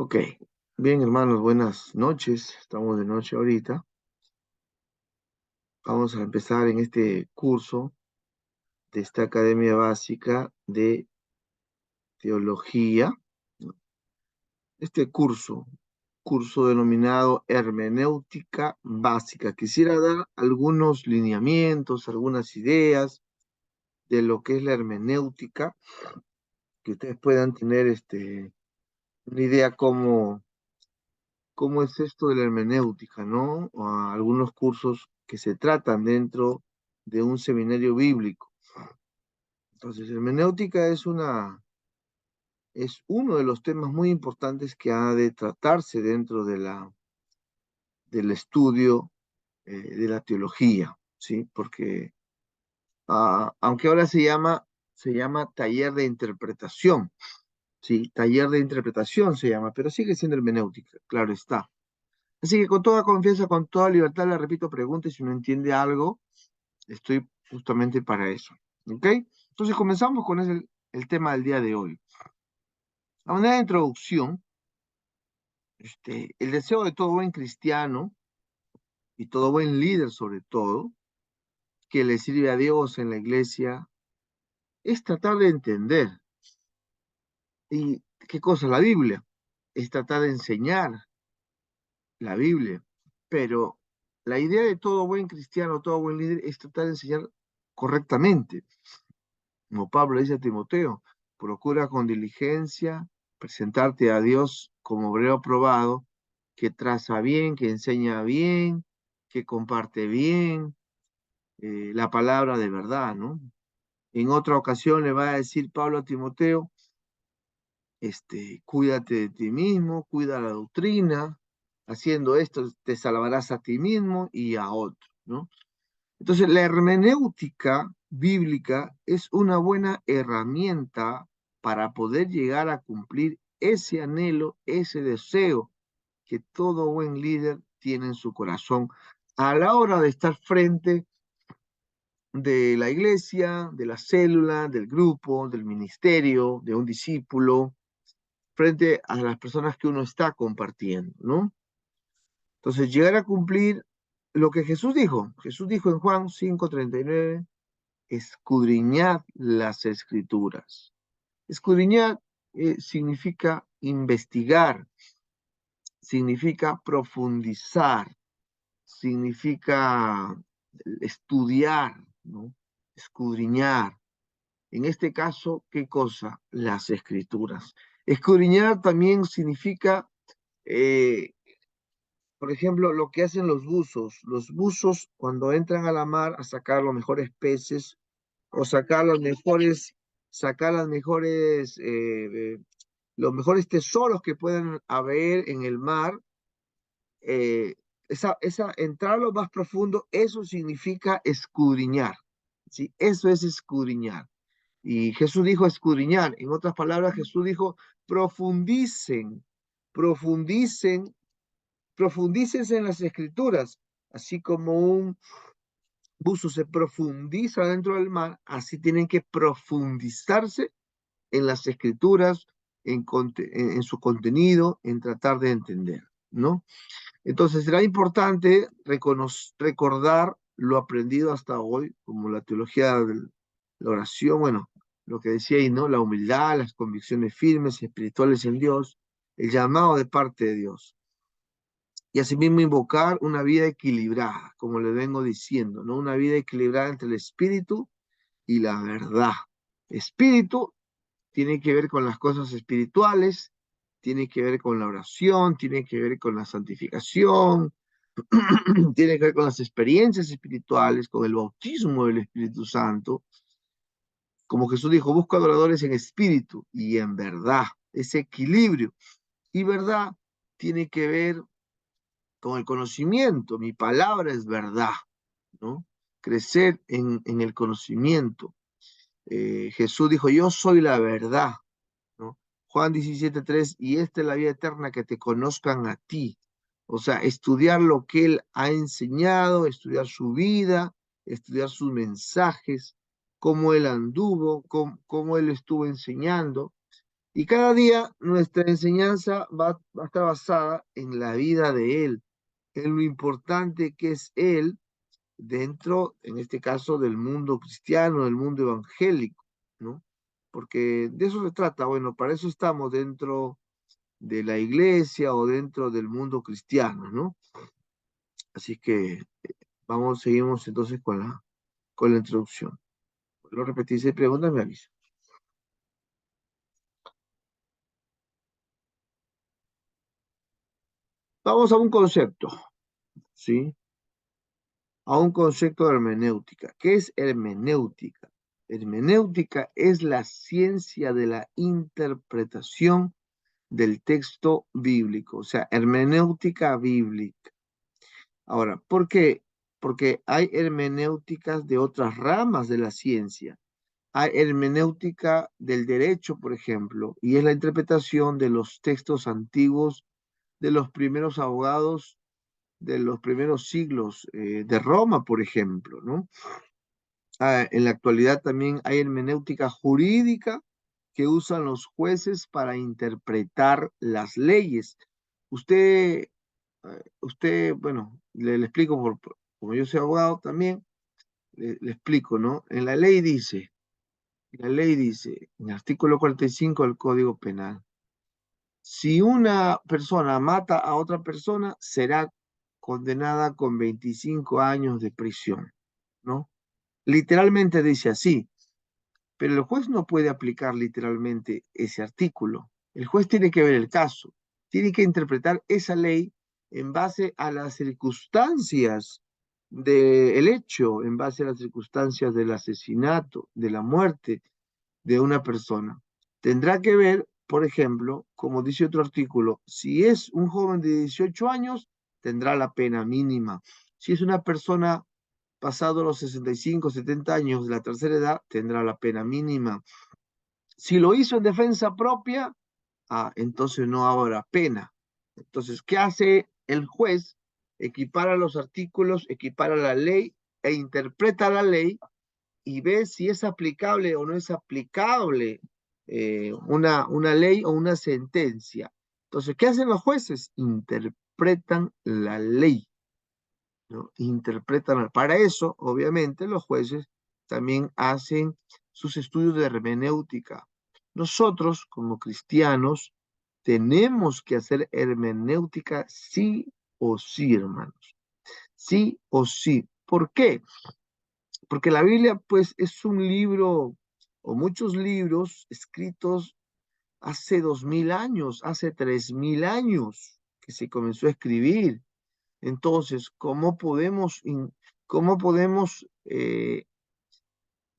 Ok, bien hermanos, buenas noches. Estamos de noche ahorita. Vamos a empezar en este curso de esta academia básica de teología. Este curso denominado hermenéutica básica. Quisiera dar algunos lineamientos, algunas ideas de lo que es la hermenéutica, que ustedes puedan tener una idea cómo es esto de la hermenéutica, ¿no? O algunos cursos que se tratan dentro de un seminario bíblico. Entonces, hermenéutica es uno de los temas muy importantes que ha de tratarse dentro del estudio de la teología, ¿sí? Porque aunque ahora se llama taller de interpretación, ¿sí? Taller de interpretación se llama, pero sigue siendo hermenéutica, claro está. Así que con toda confianza, con toda libertad, le repito, pregunte si no entiende algo. Estoy justamente para eso. ¿Ok? Entonces comenzamos con el tema del día de hoy. A manera de introducción, el deseo de todo buen cristiano y todo buen líder sobre todo, que le sirve a Dios en la iglesia, es tratar de entender. ¿Y qué cosa? La Biblia. Es tratar de enseñar la Biblia. Pero la idea de todo buen cristiano, todo buen líder, es tratar de enseñar correctamente. Como Pablo dice a Timoteo, procura con diligencia presentarte a Dios como obrero aprobado, que traza bien, que enseña bien, que comparte bien la palabra de verdad, ¿no? En otra ocasión le va a decir Pablo a Timoteo, cuídate de ti mismo, cuida la doctrina, haciendo esto te salvarás a ti mismo y a otro, ¿no? Entonces, la hermenéutica bíblica es una buena herramienta para poder llegar a cumplir ese anhelo, ese deseo que todo buen líder tiene en su corazón a la hora de estar frente de la iglesia, de la célula, del grupo, del ministerio, de un discípulo, frente a las personas que uno está compartiendo, ¿no? Entonces, llegar a cumplir lo que Jesús dijo. Jesús dijo en Juan 5:39, escudriñad las escrituras. Escudriñar significa investigar, significa profundizar, significa estudiar, ¿no? Escudriñar. En este caso, ¿qué cosa? Las escrituras. Escudriñar también significa, eh, por ejemplo, lo que hacen los buzos. Los buzos cuando entran a la mar a sacar los mejores peces, o sacar las mejores, los mejores tesoros que pueden haber en el mar, eh, entrar a lo más profundo, eso significa escudriñar, ¿sí? Eso es escudriñar. Y Jesús dijo escudriñar. En otras palabras, Jesús dijo profundicen, profundicen, profundícense en las escrituras, así como un buzo se profundiza dentro del mar, así tienen que profundizarse en las escrituras, en su contenido, en tratar de entender, ¿no? Entonces será importante recordar lo aprendido hasta hoy, como la teología de la oración, bueno, lo que decía ahí, ¿no? La humildad, las convicciones firmes, espirituales en Dios, el llamado de parte de Dios. Y asimismo invocar una vida equilibrada, como le vengo diciendo, ¿no? Una vida equilibrada entre el espíritu y la verdad. Espíritu tiene que ver con las cosas espirituales, tiene que ver con la oración, tiene que ver con la santificación, tiene que ver con las experiencias espirituales, con el bautismo del Espíritu Santo. Como Jesús dijo, busca adoradores en espíritu y en verdad, ese equilibrio. Y verdad tiene que ver con el conocimiento, mi palabra es verdad, ¿no? Crecer en el conocimiento. Jesús dijo, yo soy la verdad, ¿no? Juan 17:3, y esta es la vida eterna, que te conozcan a ti. O sea, estudiar lo que él ha enseñado, estudiar su vida, estudiar sus mensajes, cómo él anduvo, cómo él estuvo enseñando. Y cada día nuestra enseñanza va a estar basada en la vida de Él, en lo importante que es Él dentro, en este caso, del mundo cristiano, del mundo evangélico, ¿no? Porque de eso se trata. Bueno, para eso estamos dentro de la iglesia o dentro del mundo cristiano, ¿no? Así que seguimos entonces con la introducción. Lo repetí, si hay preguntas, me avisa. Vamos a un concepto, ¿sí? A un concepto de hermenéutica. ¿Qué es hermenéutica? Hermenéutica es la ciencia de la interpretación del texto bíblico, o sea, hermenéutica bíblica. Ahora, ¿por qué? Porque hay hermenéuticas de otras ramas de la ciencia. Hay hermenéutica del derecho, por ejemplo, y es la interpretación de los textos antiguos de los primeros abogados de los primeros siglos de Roma, por ejemplo, ¿no? En la actualidad también hay hermenéutica jurídica que usan los jueces para interpretar las leyes. Usted, bueno, le explico, como yo soy abogado también, le explico, ¿no? En el artículo 45 del Código Penal, si una persona mata a otra persona, será condenada con 25 años de prisión, ¿no? Literalmente dice así, pero el juez no puede aplicar literalmente ese artículo. El juez tiene que ver el caso, tiene que interpretar esa ley en base a las circunstancias del hecho, en base a las circunstancias del asesinato, de la muerte de una persona. Tendrá que ver, por ejemplo, como dice otro artículo, si es un joven de 18 años, tendrá la pena mínima. Si es una persona pasado los 65, 70 años de la tercera edad, tendrá la pena mínima. Si lo hizo en defensa propia, entonces no habrá pena. Entonces, ¿qué hace el juez? Equipara los artículos, equipara la ley e interpreta la ley y ve si es aplicable o no es aplicable una ley o una sentencia. Entonces, ¿qué hacen los jueces? Interpretan la ley, ¿no? Interpretan. Para eso, obviamente, los jueces también hacen sus estudios de hermenéutica. Nosotros, como cristianos, tenemos que hacer hermenéutica sí o sí, hermanos. Sí o sí. ¿Por qué? Porque la Biblia, pues, es un libro o muchos libros escritos hace 2000 años, hace 3000 años que se comenzó a escribir. Entonces, cómo podemos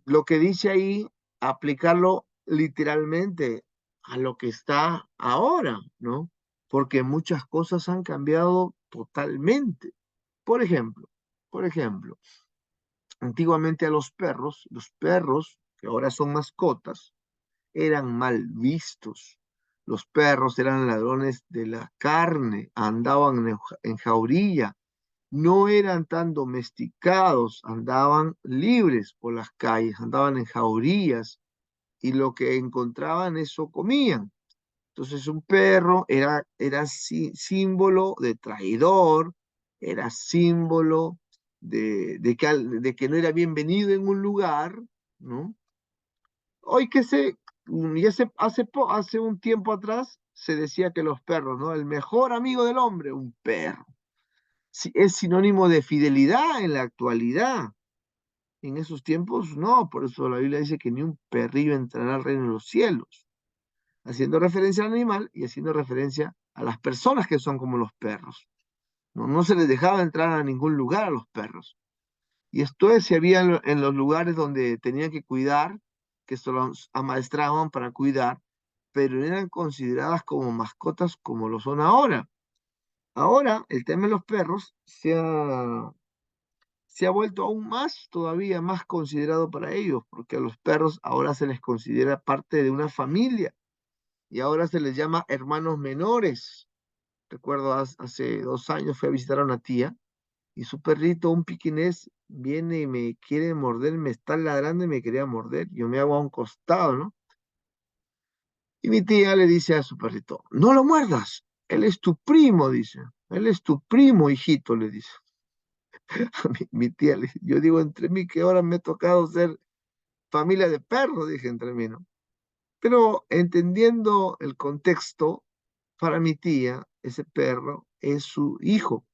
lo que dice ahí, aplicarlo literalmente a lo que está ahora, ¿no? Porque muchas cosas han cambiado totalmente. Por ejemplo, por ejemplo, antiguamente a los perros, que ahora son mascotas, eran mal vistos. Los perros eran ladrones de la carne, andaban en jaulilla, no eran tan domesticados, andaban libres por las calles, andaban en jaurías y lo que encontraban eso comían. Entonces un perro era símbolo de traidor, era símbolo de que no era bienvenido en un lugar, ¿no? Hoy hace un tiempo atrás se decía que los perros, ¿no? El mejor amigo del hombre, un perro. Es sinónimo de fidelidad en la actualidad. En esos tiempos, no, por eso la Biblia dice que ni un perrillo entrará al reino de los cielos, haciendo referencia al animal y haciendo referencia a las personas que son como los perros. No, no se les dejaba entrar a ningún lugar a los perros. Y esto es si había en los lugares donde tenían que cuidar, que se los amaestraban para cuidar, pero eran consideradas como mascotas como lo son ahora. Ahora, el tema de los perros se ha vuelto aún más, todavía más considerado para ellos, porque a los perros ahora se les considera parte de una familia y ahora se les llama hermanos menores. Recuerdo hace 2 años fui a visitar a una tía y su perrito, un piquinés, viene y me quiere morder, me está ladrando y me quería morder. Yo me hago a un costado, ¿no? Y mi tía le dice a su perrito, no lo muerdas, él es tu primo, dice. Él es tu primo, hijito, le dice. A mi tía, yo digo entre mí que ahora me ha tocado ser familia de perros, dije entre mí, ¿no? Pero entendiendo el contexto, para mi tía, ese perro es su hijo.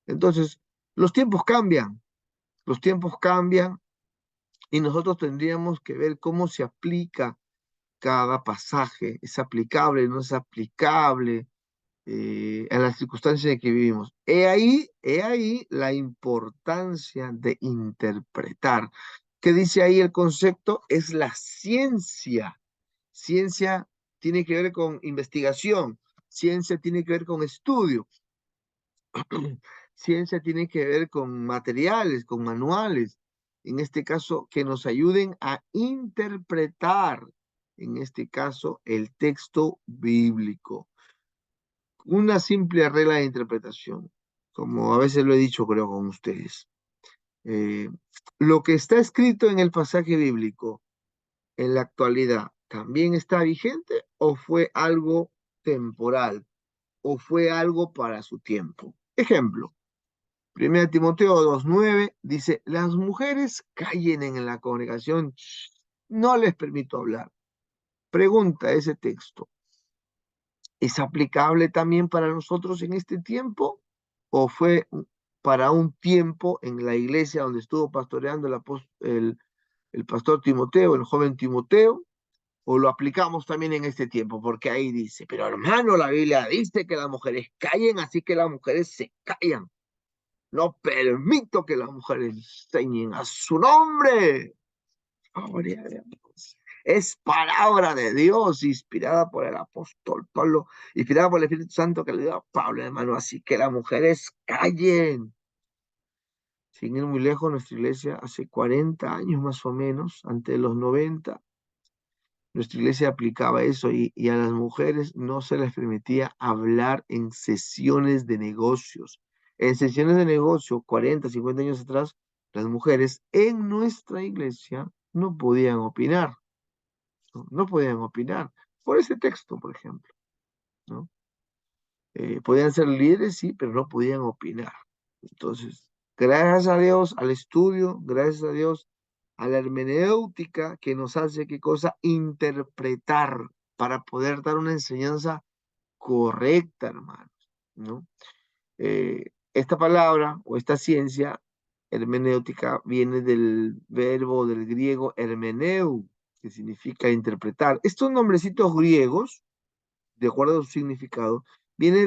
Entonces, los tiempos cambian y nosotros tendríamos que ver cómo se aplica cada pasaje. ¿Es aplicable, no es aplicable en las circunstancias en que vivimos? He ahí la importancia de interpretar. ¿Qué dice ahí el concepto? Es la ciencia. Ciencia tiene que ver con investigación. Ciencia tiene que ver con estudio. Ciencia tiene que ver con materiales, con manuales, en este caso, que nos ayuden a interpretar, en este caso, el texto bíblico. Una simple regla de interpretación, como a veces lo he dicho, creo, con ustedes. Eh, lo que está escrito en el pasaje bíblico en la actualidad, ¿también está vigente o fue algo temporal o fue algo para su tiempo? Ejemplo. 1 Timoteo 2:9 dice, las mujeres callen en la congregación, no les permito hablar. Pregunta ese texto, ¿es aplicable también para nosotros en este tiempo? ¿O fue para un tiempo en la iglesia donde estuvo pastoreando el pastor Timoteo, el joven Timoteo? ¿O lo aplicamos también en este tiempo? Porque ahí dice, pero hermano, la Biblia dice que las mujeres callen, así que las mujeres se callan. No permito que las mujeres enseñen a su nombre. Gloria a Dios. Es palabra de Dios, inspirada por el apóstol Pablo, inspirada por el Espíritu Santo que le dio a Pablo, hermano. Así que las mujeres callen. Sin ir muy lejos, nuestra iglesia hace 40 años más o menos, antes de los 90, nuestra iglesia aplicaba eso y a las mujeres no se les permitía hablar en sesiones de negocios. En sesiones de negocio, 40, 50 años atrás, las mujeres en nuestra iglesia no podían opinar, ¿no? No podían opinar por ese texto, por ejemplo, ¿no? Podían ser líderes, sí, pero no podían opinar. Entonces, gracias a Dios, al estudio, gracias a Dios, a la hermenéutica que nos hace, ¿qué cosa? Interpretar para poder dar una enseñanza correcta, hermanos, ¿no? Esta palabra o esta ciencia hermenéutica viene del verbo del griego hermeneu, que significa interpretar. Estos nombrecitos griegos, de acuerdo a su significado, viene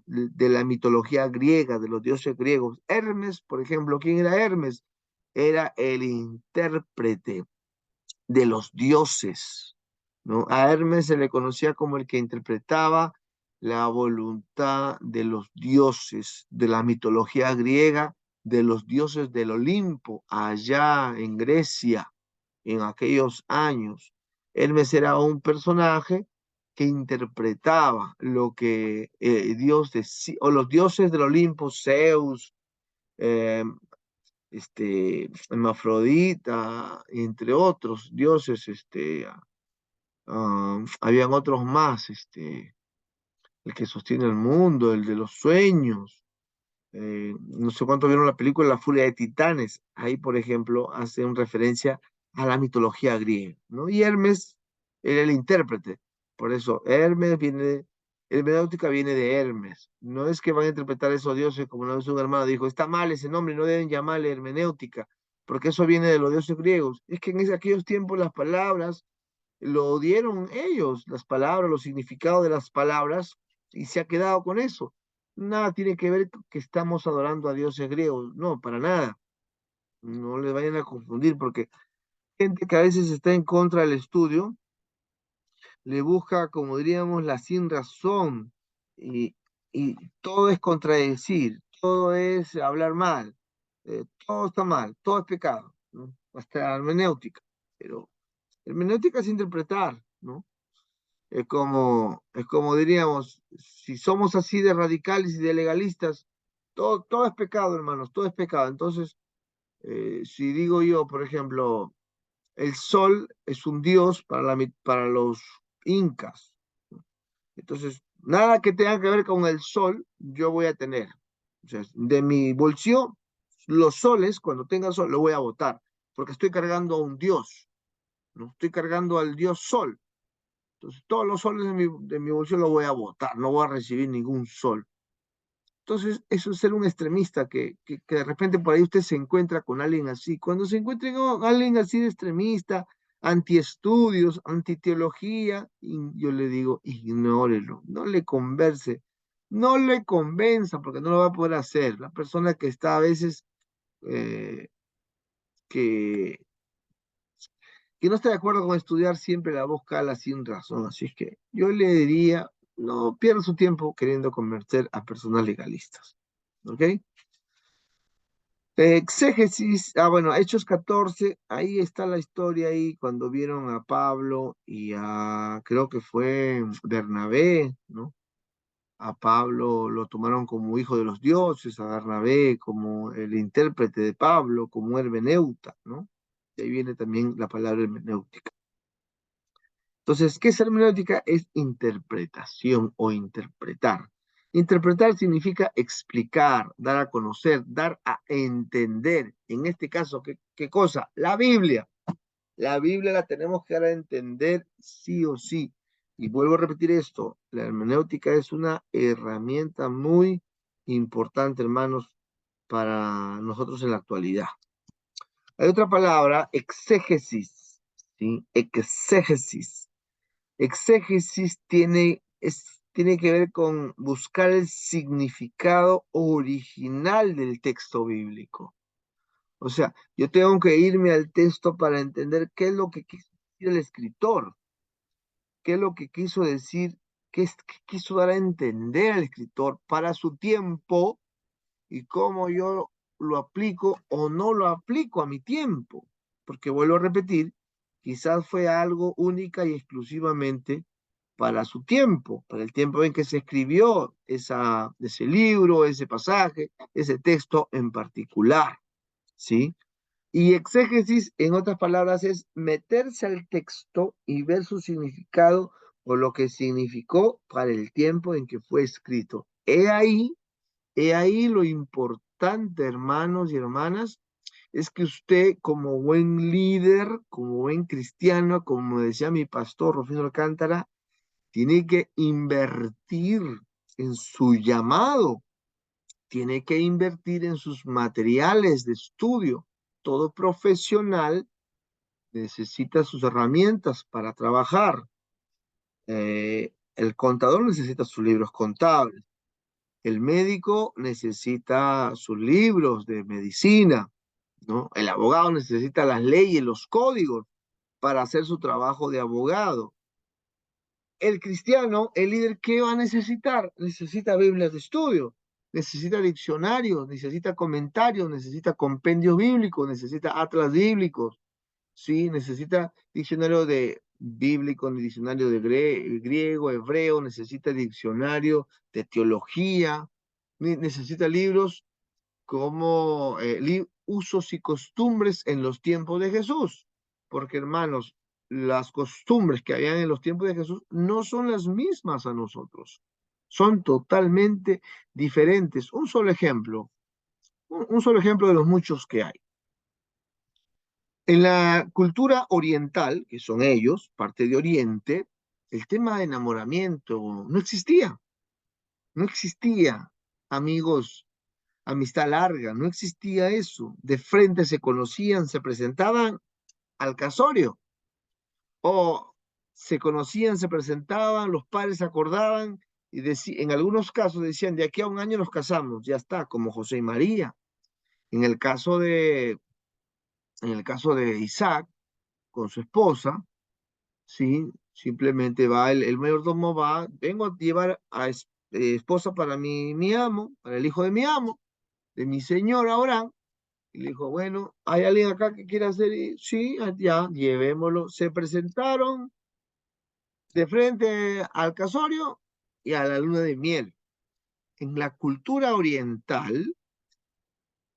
de la mitología griega, de los dioses griegos. Hermes, por ejemplo, ¿quién era Hermes? Era el intérprete de los dioses, ¿no? A Hermes se le conocía como el que interpretaba la voluntad de los dioses de la mitología griega, de los dioses del Olimpo, allá en Grecia, en aquellos años. Hermes era un personaje que interpretaba lo que Dios decía, o los dioses del Olimpo, Zeus, eh, Hermafrodita, entre otros dioses, habían otros más, el que sostiene el mundo, el de los sueños, no sé cuánto vieron la película La Furia de Titanes, ahí por ejemplo hace una referencia a la mitología griega, ¿no? Y Hermes era el intérprete, por eso Hermes viene, hermenéutica viene de Hermes, no es que van a interpretar esos dioses como una vez un hermano dijo, está mal ese nombre, no deben llamarle hermenéutica, porque eso viene de los dioses griegos, es que en aquellos tiempos las palabras lo dieron ellos, las palabras, los significados de las palabras, y se ha quedado con eso. Nada tiene que ver que estamos adorando a dioses griegos, no, para nada. No les vayan a confundir, porque gente que a veces está en contra del estudio, le busca, como diríamos, la sin razón, y, y todo es contradecir, todo es hablar mal, todo está mal, todo es pecado, ¿no? Hasta la hermenéutica, pero hermenéutica es interpretar, ¿no? Es como diríamos, si somos así de radicales y de legalistas, todo es pecado, hermanos, todo es pecado. Entonces, si digo yo, por ejemplo, el sol es un dios para los incas. Entonces, nada que tenga que ver con el sol, yo voy a tener. O sea, de mi bolsillo, los soles, cuando tenga sol, lo voy a botar, porque estoy cargando a un dios, ¿no? Estoy cargando al dios sol. Entonces, todos los soles de mi bolsillo los voy a botar, no voy a recibir ningún sol. Entonces, eso es ser un extremista, que de repente por ahí usted se encuentra con alguien así. Cuando se encuentre con alguien así de extremista, antiestudios, antiteología, y yo le digo, ignórelo, no le converse, no le convenza, porque no lo va a poder hacer. La persona que está a veces, eh, que, que no está de acuerdo con estudiar, siempre la voz cala sin razón. Así es que yo le diría, no pierda su tiempo queriendo convencer a personas legalistas. ¿Ok? Exégesis, bueno, Hechos 14, ahí está la historia ahí cuando vieron a Pablo y creo que fue Bernabé, ¿no? A Pablo lo tomaron como hijo de los dioses, a Bernabé como el intérprete de Pablo, como hermeneuta, ¿no? Y ahí viene también la palabra hermenéutica. Entonces, ¿qué es hermenéutica? Es interpretación o interpretar. Interpretar significa explicar, dar a conocer, dar a entender. En este caso, ¿qué cosa? La Biblia. La Biblia la tenemos que dar a entender sí o sí. Y vuelvo a repetir esto, la hermenéutica es una herramienta muy importante, hermanos, para nosotros en la actualidad. Hay otra palabra, exégesis, ¿sí? Exégesis. Exégesis tiene que ver con buscar el significado original del texto bíblico. O sea, yo tengo que irme al texto para entender qué es lo que quiso decir el escritor, qué es lo que quiso decir, qué quiso dar a entender el escritor para su tiempo y cómo yo lo aplico o no lo aplico a mi tiempo. Porque vuelvo a repetir, quizás fue algo única y exclusivamente para su tiempo, para el tiempo en que se escribió ese libro, ese pasaje, ese texto en particular, ¿sí? Y exégesis, en otras palabras, es meterse al texto y ver su significado o lo que significó para el tiempo en que fue escrito. He ahí lo importante, hermanos y hermanas, es que usted como buen líder, como buen cristiano, como decía mi pastor Rufino Alcántara, tiene que invertir en su llamado, tiene que invertir en sus materiales de estudio. Todo profesional necesita sus herramientas para trabajar. El contador necesita sus libros contables. El médico necesita sus libros de medicina, ¿no? El abogado necesita las leyes, los códigos para hacer su trabajo de abogado. El cristiano, el líder, ¿qué va a necesitar? Necesita Biblias de estudio, necesita diccionarios, necesita comentarios, necesita compendios bíblicos, necesita atlas bíblicos, ¿sí? Necesita diccionario de bíblico, diccionario de griego, hebreo, necesita diccionario de teología, necesita libros como usos y costumbres en los tiempos de Jesús. Porque, hermanos, las costumbres que habían en los tiempos de Jesús no son las mismas a nosotros. Son totalmente diferentes. Un solo ejemplo de los muchos que hay. En la cultura oriental, que son ellos, parte de Oriente, el tema de enamoramiento no existía. No existía, amigos, amistad larga, no existía eso. De frente se conocían, se presentaban al casorio, o se conocían, se presentaban, los padres se acordaban y en algunos casos decían, de aquí a un año nos casamos, ya está, como José y María. En el caso de, en el caso de Isaac, con su esposa, sí, simplemente va, el mayordomo va, vengo a llevar a esposa para mi amo, para el hijo de mi amo, de mi señor Abraham. Y le dijo, bueno, ¿hay alguien acá que quiera hacer? Y, sí, ya, llevémoslo. Se presentaron de frente al casorio y a la luna de miel. En la cultura oriental,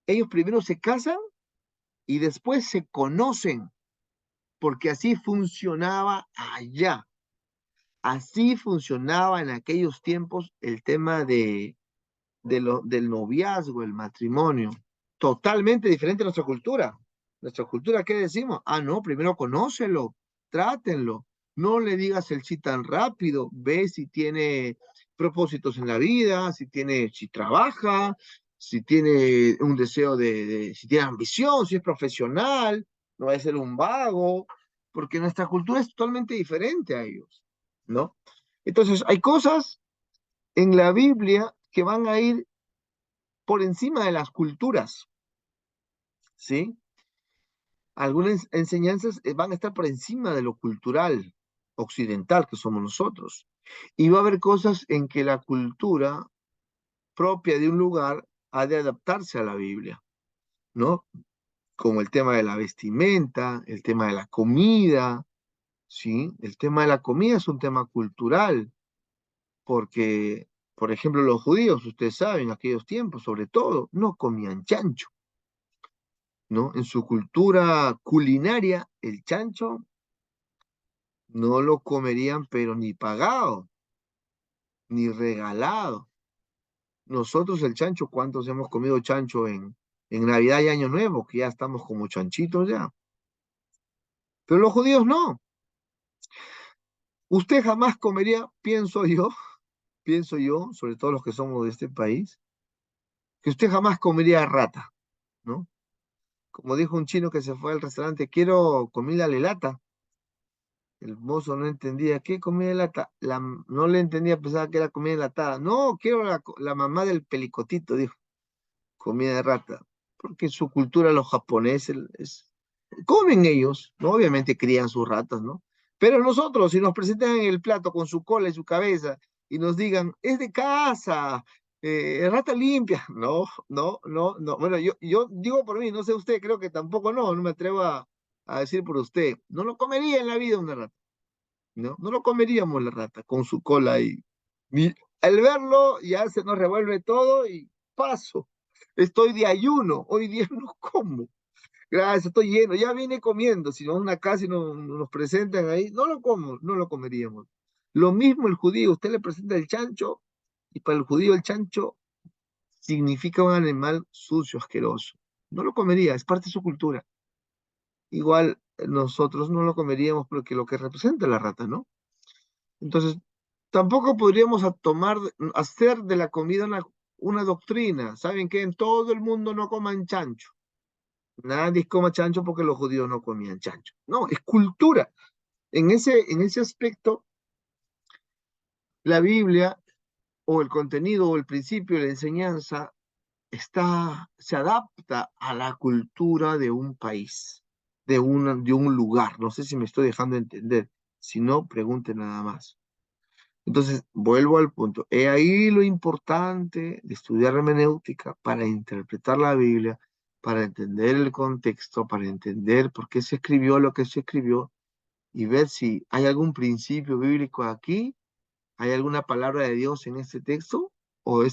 ellos primero se casan y después se conocen, porque así funcionaba allá. Así funcionaba en aquellos tiempos el tema del noviazgo, el matrimonio. Totalmente diferente a nuestra cultura. Nuestra cultura, ¿qué decimos? Ah, no, primero conócelo, trátenlo. No le digas el sí tan rápido. Ve si tiene propósitos en la vida, si trabaja, si tiene un deseo si tiene ambición, si es profesional, no va a ser un vago, porque nuestra cultura es totalmente diferente a ellos, ¿no? Entonces, hay cosas en la Biblia que van a ir por encima de las culturas, ¿sí? Algunas enseñanzas van a estar por encima de lo cultural occidental que somos nosotros. Y va a haber cosas en que la cultura propia de un lugar ha de adaptarse a la Biblia, ¿no? Como el tema de la vestimenta, el tema de la comida, ¿sí? El tema de la comida es un tema cultural, porque, por ejemplo, los judíos, ustedes saben, en aquellos tiempos, sobre todo, no comían chancho, ¿no? En su cultura culinaria, el chancho no lo comerían, pero ni pagado, ni regalado. Nosotros el chancho, ¿cuántos hemos comido chancho en Navidad y Año Nuevo? Que ya estamos como chanchitos ya. Pero los judíos no. Usted jamás comería, pienso yo, sobre todo los que somos de este país, que usted jamás comería rata, ¿no? Como dijo un chino que se fue al restaurante, quiero comida de lata. El mozo no entendía, ¿qué comida de lata? No le entendía, pensaba que era comida enlatada. No, quiero la mamá del pelicotito, dijo, comida de rata. Porque su cultura, los japoneses, comen ellos, ¿no? Obviamente crían sus ratas, ¿no? Pero nosotros, si nos presentan en el plato con su cola y su cabeza y nos digan, es de casa, rata limpia, no, no, no, no. Bueno, yo digo por mí, no sé usted, creo que tampoco no me atrevo a decir por usted. No lo comería en la vida una rata. ¿No? No lo comeríamos la rata con su cola y al verlo ya se nos revuelve todo y paso. Estoy de ayuno, hoy día no como. Gracias, estoy lleno, ya vine comiendo. Si vamos a una casa y nos presentan ahí, no lo como, no lo comeríamos. Lo mismo el judío, usted le presenta el chancho y para el judío el chancho significa un animal sucio, asqueroso. No lo comería, es parte de su cultura. Igual nosotros no lo comeríamos porque lo que representa la rata, ¿no? Entonces, tampoco podríamos hacer de la comida una doctrina. ¿Saben qué? En todo el mundo no coman chancho. Nadie coma chancho porque los judíos no comían chancho. No, es cultura. En ese aspecto, la Biblia o el contenido o el principio, la enseñanza, se adapta a la cultura de un país, de un lugar. No sé si me estoy dejando entender. Si no, pregunte nada más. Entonces, vuelvo al punto. He ahí lo importante de estudiar hermenéutica para interpretar la Biblia, para entender el contexto, para entender por qué se escribió lo que se escribió y ver si hay algún principio bíblico aquí, hay alguna palabra de Dios en este texto o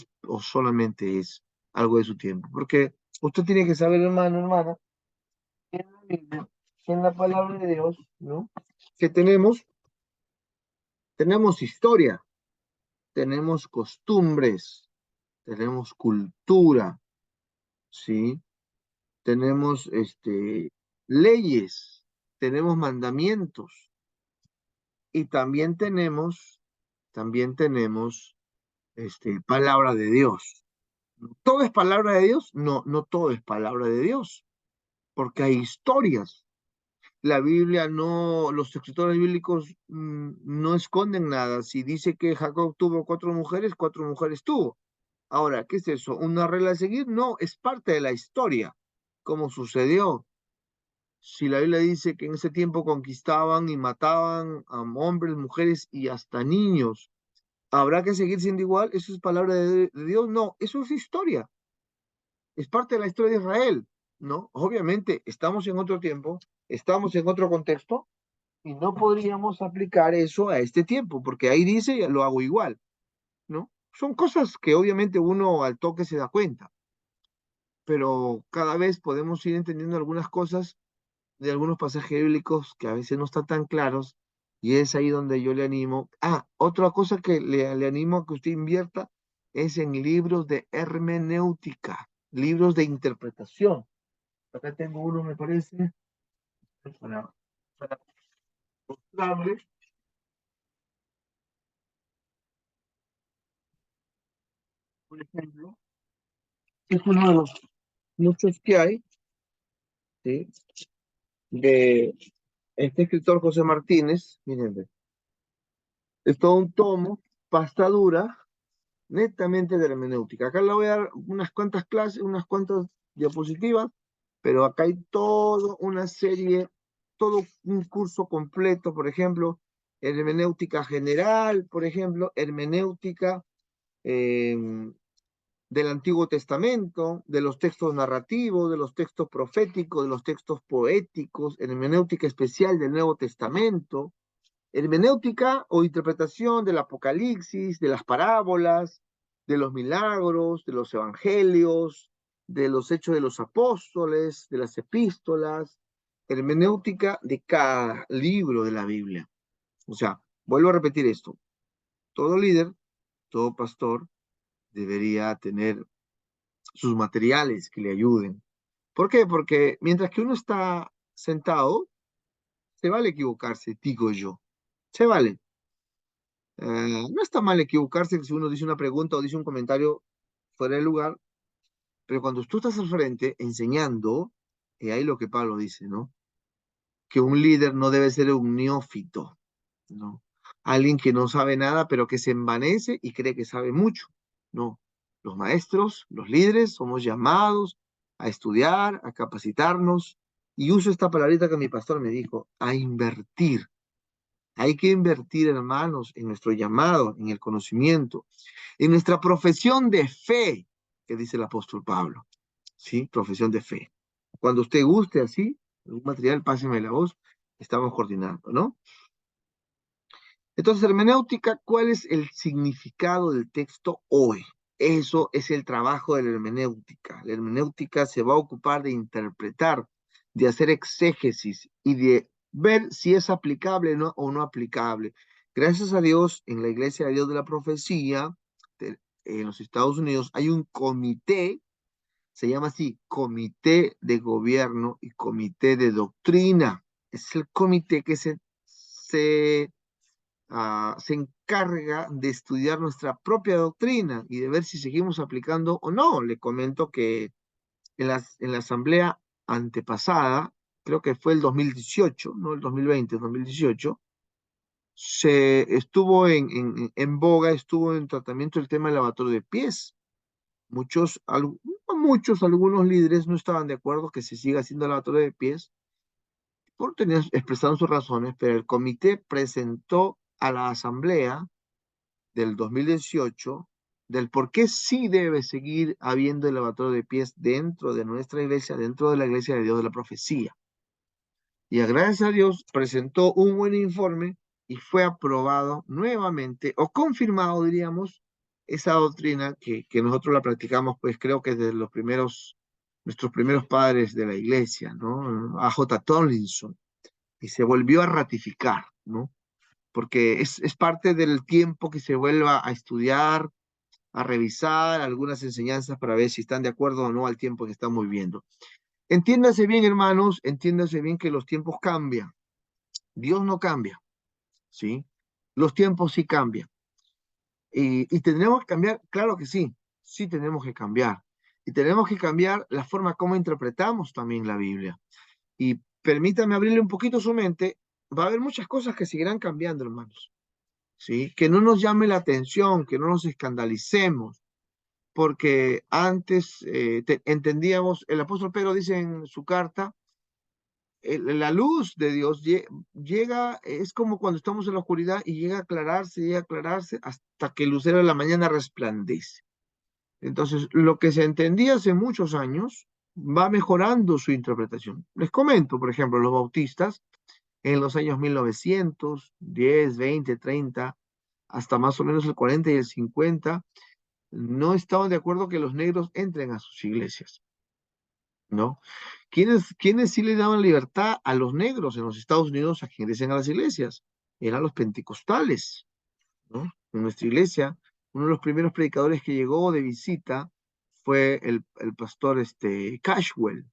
solamente es algo de su tiempo. Porque usted tiene que saber, hermano, hermana, que en la Biblia, que en la palabra de Dios, ¿no? Que tenemos historia, tenemos costumbres, tenemos cultura, ¿sí? Tenemos leyes, tenemos mandamientos y también tenemos palabra de Dios. ¿Todo es palabra de Dios? No, no todo es palabra de Dios, porque hay historias. La Biblia no, los escritores bíblicos no esconden nada. Si dice que Jacob tuvo cuatro mujeres tuvo. Ahora, ¿qué es eso? ¿Una regla a seguir? No, es parte de la historia, como sucedió. Si la Biblia dice que en ese tiempo conquistaban y mataban a hombres, mujeres y hasta niños, ¿habrá que seguir siendo igual? ¿Eso es palabra de Dios? No, eso es historia, es parte de la historia de Israel, ¿no? Obviamente estamos en otro tiempo, estamos en otro contexto y no podríamos aplicar eso a este tiempo, porque ahí dice, lo hago igual, ¿no? Son cosas que obviamente uno al toque se da cuenta, pero cada vez podemos ir entendiendo algunas cosas de algunos pasajes bíblicos que a veces no están tan claros Y es ahí donde yo le animo. Ah, otra cosa que le animo a que usted invierta es en libros de hermenéutica, libros de interpretación. Acá tengo uno, me parece, para, para mostrarle, por ejemplo, es uno de los muchos que hay, ¿sí? De este escritor José Martínez, miren, ve, es todo un tomo, pasta dura, netamente de hermenéutica. Acá le voy a dar unas cuantas clases, unas cuantas diapositivas, pero acá hay toda una serie, todo un curso completo, por ejemplo, hermenéutica general, por ejemplo, hermenéutica eh, del Antiguo Testamento, de los textos narrativos, de los textos proféticos, de los textos poéticos, hermenéutica especial del Nuevo Testamento, hermenéutica o interpretación del Apocalipsis, de las parábolas, de los milagros, de los evangelios, de los hechos de los apóstoles, de las epístolas, hermenéutica de cada libro de la Biblia. O sea, vuelvo a repetir esto, todo líder, todo pastor debería tener sus materiales que le ayuden. ¿Por qué? Porque mientras que uno está sentado, se vale equivocarse, digo yo. Se vale. No está mal equivocarse si uno dice una pregunta o dice un comentario fuera de lugar, pero cuando tú estás al frente enseñando, ahí lo que Pablo dice, ¿no? Que un líder no debe ser un neófito, ¿no? Alguien que no sabe nada, pero que se envanece y cree que sabe mucho. No, los maestros, los líderes, somos llamados a estudiar, a capacitarnos, y uso esta palabrita que mi pastor me dijo, a invertir. Hay que invertir, hermanos, en nuestro llamado, en el conocimiento, en nuestra profesión de fe, que dice el apóstol Pablo. ¿Sí? Profesión de fe. Cuando usted guste así, algún material, páseme la voz, estamos coordinando, ¿no? Entonces, hermenéutica, ¿cuál es el significado del texto hoy? Eso es el trabajo de la hermenéutica. La hermenéutica se va a ocupar de interpretar, de hacer exégesis y de ver si es aplicable o no aplicable. Gracias a Dios, en la Iglesia de Dios de la Profecía, en los Estados Unidos, hay un comité, se llama así, Comité de Gobierno y Comité de Doctrina. Es el comité que se encarga de estudiar nuestra propia doctrina y de ver si seguimos aplicando o no. Le comento que en la asamblea antepasada, creo que fue el 2018, no el 2020, el 2018, se estuvo en boga, estuvo en tratamiento el tema del lavatorio de pies. No muchos, algunos líderes no estaban de acuerdo que se siga haciendo lavatorio de pies, expresaron sus razones, pero el comité presentó a la asamblea del 2018 del por qué sí debe seguir habiendo el lavatorio de pies dentro de nuestra iglesia, dentro de la iglesia de Dios de la profecía. Y gracias a Dios presentó un buen informe y fue aprobado nuevamente o confirmado, diríamos, esa doctrina que nosotros la practicamos, pues creo que desde nuestros primeros padres de la iglesia, ¿no? A J. Tomlinson, y se volvió a ratificar, ¿no? Porque es parte del tiempo que se vuelva a estudiar, a revisar algunas enseñanzas para ver si están de acuerdo o no al tiempo que estamos viviendo. Entiéndase bien, hermanos, entiéndase bien que los tiempos cambian. Dios no cambia, ¿sí? Los tiempos sí cambian. Y tendremos que cambiar, claro que sí, sí tenemos que cambiar. Y tenemos que cambiar la forma como interpretamos también la Biblia. Y permítame abrirle un poquito su mente, va a haber muchas cosas que seguirán cambiando, hermanos, ¿sí? Que no nos llame la atención, que no nos escandalicemos, porque antes entendíamos, el apóstol Pedro dice en su carta, la luz de Dios llega, es como cuando estamos en la oscuridad y llega a aclararse hasta que el lucero de la mañana resplandece. Entonces, lo que se entendía hace muchos años va mejorando su interpretación. Les comento, por ejemplo, los bautistas en los años 1910, 20, 30, hasta más o menos el 40 y el 50, no estaban de acuerdo que los negros entren a sus iglesias, ¿no? ¿Quiénes sí le daban libertad a los negros en los Estados Unidos a que ingresen a las iglesias? eran los pentecostales, ¿no? En nuestra iglesia, uno de los primeros predicadores que llegó de visita fue el pastor Cashwell.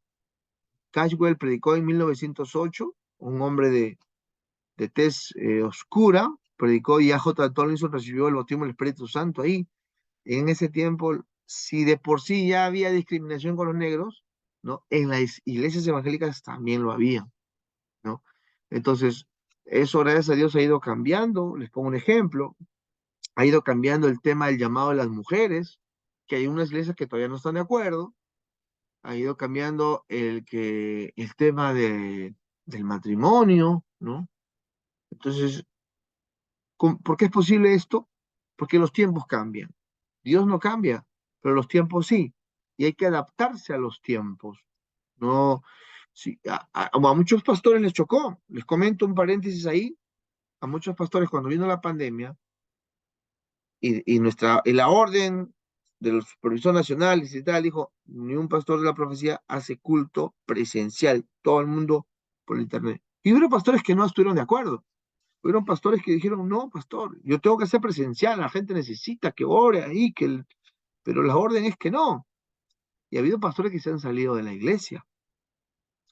Cashwell predicó en 1908, un hombre de tez oscura, predicó y A.J. Tomlinson recibió el bautismo del Espíritu Santo ahí. En ese tiempo, si de por sí ya había discriminación con los negros, ¿no? En las iglesias evangélicas también lo había, ¿no? Entonces, eso gracias a Dios ha ido cambiando. Les pongo un ejemplo. Ha ido cambiando el tema del llamado de las mujeres, que hay unas iglesias que todavía no están de acuerdo. Ha ido cambiando el tema del matrimonio, ¿no? Entonces, ¿por qué es posible esto? Porque los tiempos cambian. Dios no cambia, pero los tiempos sí. Y hay que adaptarse a los tiempos. No, sí, a muchos pastores les chocó. Les comento un paréntesis ahí. A muchos pastores cuando vino la pandemia y la orden de los supervisores nacionales y tal, dijo, ni un pastor de la profecía hace culto presencial. Todo el mundo por internet. Y hubo pastores que no estuvieron de acuerdo. Hubieron pastores que dijeron, no, pastor, yo tengo que hacer presencial, la gente necesita que ore ahí, pero la orden es que no. Y ha habido pastores que se han salido de la iglesia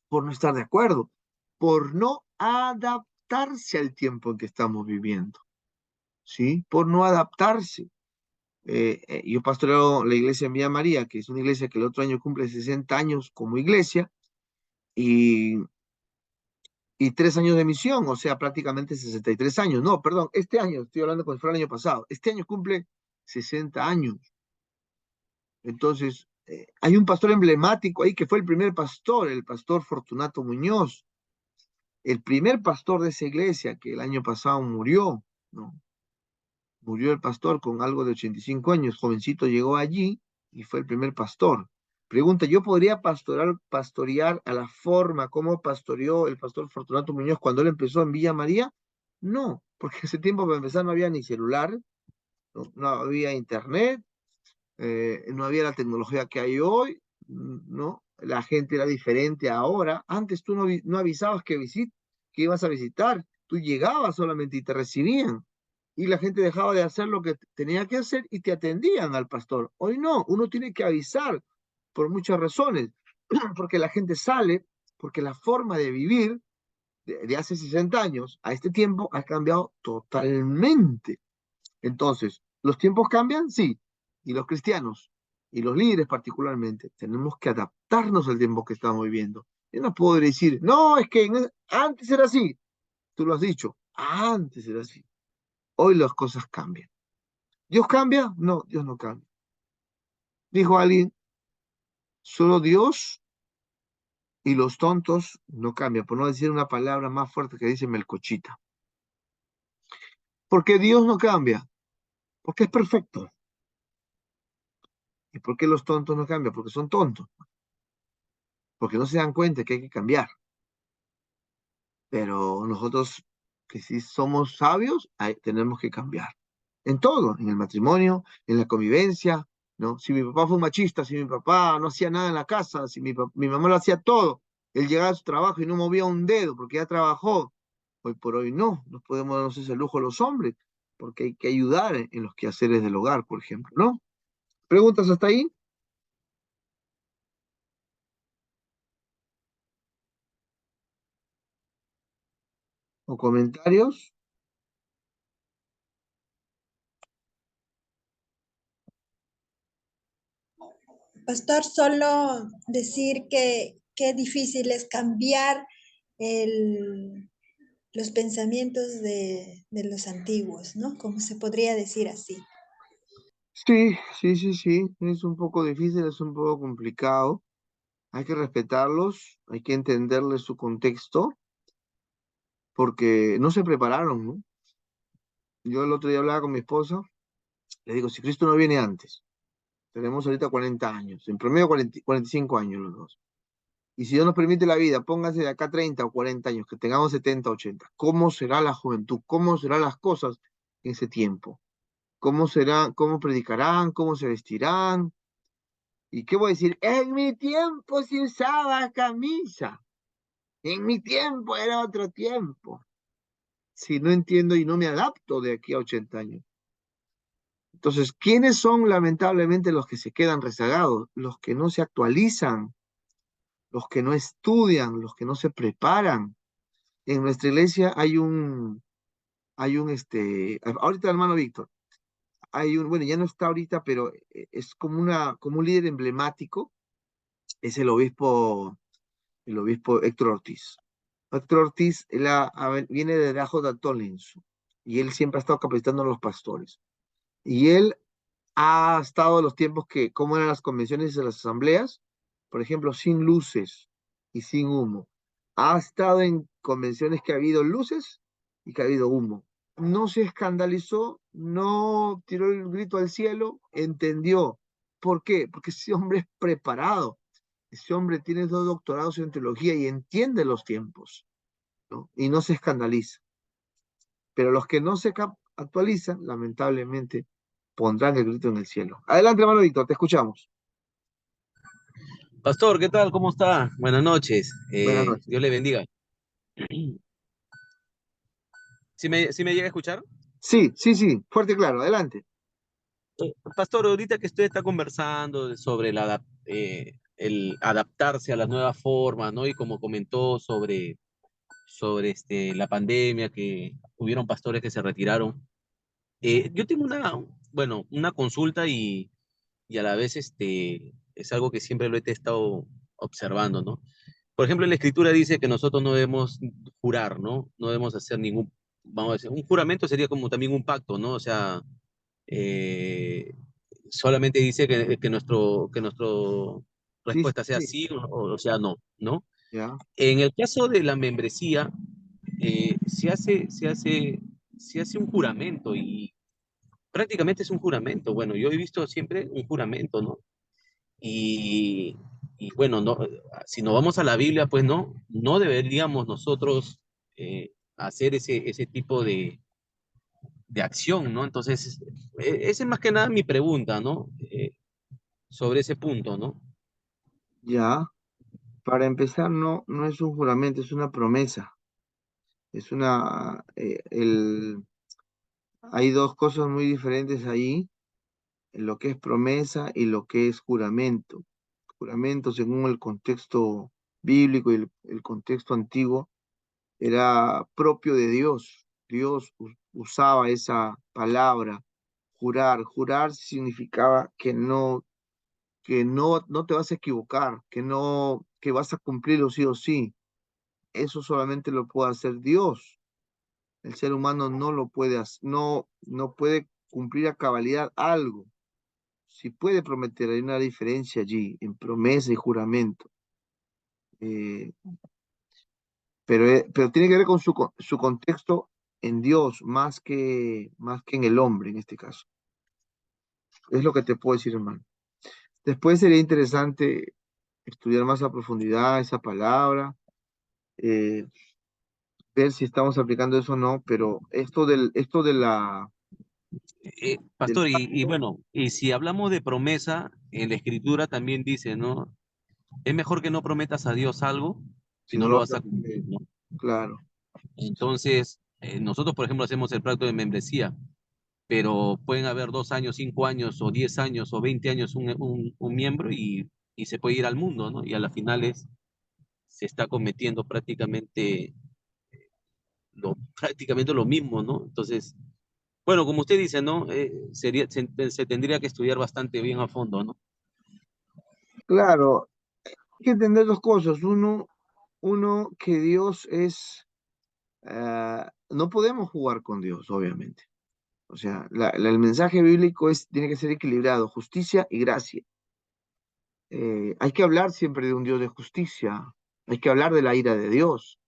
por no estar de acuerdo, por no adaptarse al tiempo en que estamos viviendo, ¿sí? Por no adaptarse. Yo pastoreo la iglesia en Villa María, que es una iglesia que el otro año cumple 60 años como iglesia, y, y 3 años de misión, o sea, prácticamente 63 años. No, perdón, este año, estoy hablando como si fuera el año pasado, este año cumple 60 años. Entonces, hay un pastor emblemático ahí que fue el primer pastor, el pastor Fortunato Muñoz, el primer pastor de esa iglesia que el año pasado murió, ¿no? Murió el pastor con algo de 85 años, jovencito llegó allí y fue el primer pastor. Pregunta, ¿yo podría pastorear a la forma como pastoreó el pastor Fortunato Muñoz cuando él empezó en Villa María? No, porque ese tiempo para empezar no había ni celular, no había internet, no había la tecnología que hay hoy, ¿no? La gente era diferente ahora. Antes tú no avisabas que ibas a visitar, tú llegabas solamente y te recibían. Y la gente dejaba de hacer lo que tenía que hacer y te atendían al pastor. Hoy no, uno tiene que avisar por muchas razones, porque la gente sale, porque la forma de vivir de hace 60 años a este tiempo ha cambiado totalmente. Entonces, ¿los tiempos cambian? Sí. Y los cristianos, y los líderes particularmente, tenemos que adaptarnos al tiempo que estamos viviendo. Yo no puedo decir, no, es que antes era así. Tú lo has dicho, antes era así. Hoy las cosas cambian. ¿Dios cambia? No, Dios no cambia. Dijo alguien, solo Dios y los tontos no cambian, por no decir una palabra más fuerte que dice Melcochita. ¿Por qué Dios no cambia? Porque es perfecto. ¿Y por qué los tontos no cambian? Porque son tontos. Porque no se dan cuenta que hay que cambiar. Pero nosotros, que si somos sabios, tenemos que cambiar. En todo, en el matrimonio, en la convivencia, ¿no? Si mi papá fue machista, si mi papá no hacía nada en la casa, si mi mamá lo hacía todo, él llegaba a su trabajo y no movía un dedo porque ya trabajó. Hoy por hoy no podemos darnos ese lujo los hombres, porque hay que ayudar en los quehaceres del hogar, por ejemplo, ¿no? ¿Preguntas hasta ahí? ¿O comentarios? Pastor, solo decir que qué difícil es cambiar el, los pensamientos de los antiguos, ¿no? Como se podría decir así. Sí. Es un poco difícil, es un poco complicado. Hay que respetarlos, hay que entenderles su contexto, porque no se prepararon, ¿no? Yo el otro día hablaba con mi esposa, le digo, si Cristo no viene antes, tenemos ahorita 40 años, en promedio 45 años los dos. Y si Dios nos permite la vida, pónganse de acá 30 o 40 años, que tengamos 70, 80. ¿Cómo será la juventud? ¿Cómo serán las cosas en ese tiempo? ¿Cómo será, cómo predicarán? ¿Cómo se vestirán? ¿Y qué voy a decir? En mi tiempo se usaba camisa. En mi tiempo era otro tiempo. si no entiendo y no me adapto de aquí a 80 años? Entonces, ¿quiénes son lamentablemente los que se quedan rezagados? Los que no se actualizan, los que no estudian, los que no se preparan. En nuestra iglesia ahorita hermano Víctor, bueno, ya no está ahorita, pero es como un líder emblemático, es el obispo Héctor Ortiz. Héctor Ortiz, viene de debajo de Tollins, y él siempre ha estado capacitando a los pastores. Y él ha estado en los tiempos cómo eran las convenciones y las asambleas, por ejemplo, sin luces y sin humo. Ha estado en convenciones que ha habido luces y que ha habido humo. No se escandalizó, no tiró el grito al cielo, entendió. ¿Por qué? Porque ese hombre es preparado. Ese hombre tiene 2 doctorados en teología y entiende los tiempos, ¿no? Y no se escandaliza. Pero los que no se actualizan, lamentablemente, pondrán el grito en el cielo. Adelante, hermano Víctor, te escuchamos. Pastor, ¿qué tal? ¿Cómo está? Buenas noches. Buenas noches. Dios le bendiga. ¿Sí me llega a escuchar? Sí, sí, sí, fuerte y claro, adelante. Pastor, ahorita que usted está conversando sobre el adaptarse a las nuevas formas, ¿no? Y como comentó sobre la pandemia, que hubieron pastores que se retiraron. Yo tengo una consulta y a la vez es algo que siempre lo he estado observando, ¿no? Por ejemplo, en la escritura dice que nosotros no debemos jurar, ¿no? No debemos hacer vamos a decir, un juramento sería como también un pacto, ¿no? O sea, eh, solamente dice que nuestro Sí, sí, respuesta sea sí, sí o sea no, ¿no? ya. En el caso de la membresía, se hace un juramento y prácticamente es un juramento. Bueno, yo he visto siempre un juramento, ¿no? Y, y bueno, no, si nos vamos a la Biblia, pues no deberíamos nosotros hacer ese tipo de acción, ¿no? Entonces, esa es más que nada mi pregunta, ¿no? Sobre ese punto, ¿no? Ya. Para empezar, no es un juramento, es una promesa. Hay dos cosas muy diferentes ahí, en lo que es promesa y lo que es juramento. Juramento, según el contexto bíblico y el contexto antiguo, era propio de Dios. Dios usaba esa palabra, jurar. Jurar significaba que no te vas a equivocar, que vas a cumplirlo sí o sí. Eso solamente lo puede hacer Dios. El ser humano no lo puede hacer, no puede cumplir a cabalidad algo. Si puede prometer, hay una diferencia allí en promesa y juramento. Eh, pero tiene que ver con su contexto en Dios más que en el hombre en este caso. Es lo que te puedo decir, hermano. Después sería interesante estudiar más a profundidad esa palabra, eh, ver si estamos aplicando eso o no, pero del Pastor, y pacto, bueno, y si hablamos de promesa, en la escritura también dice, ¿no? Es mejor que no prometas a Dios algo si si no no lo lo vas vas a a cumplir, cumplir, ¿no? claro. Entonces, nosotros, por ejemplo, hacemos el pacto de membresía, pero pueden haber 2 años, 5 años, o 10 años, o 20 años un miembro y se puede ir al mundo, ¿no? Y a las finales se está cometiendo prácticamente lo mismo, ¿no? Entonces, bueno, como usted dice, ¿no? Se tendría que estudiar bastante bien a fondo, ¿no? Claro, hay que entender dos cosas. Uno, que Dios no podemos jugar con Dios, obviamente. O sea, el mensaje bíblico tiene que ser equilibrado, justicia y gracia. Hay que hablar siempre de un Dios de justicia, hay que hablar de la ira de Dios,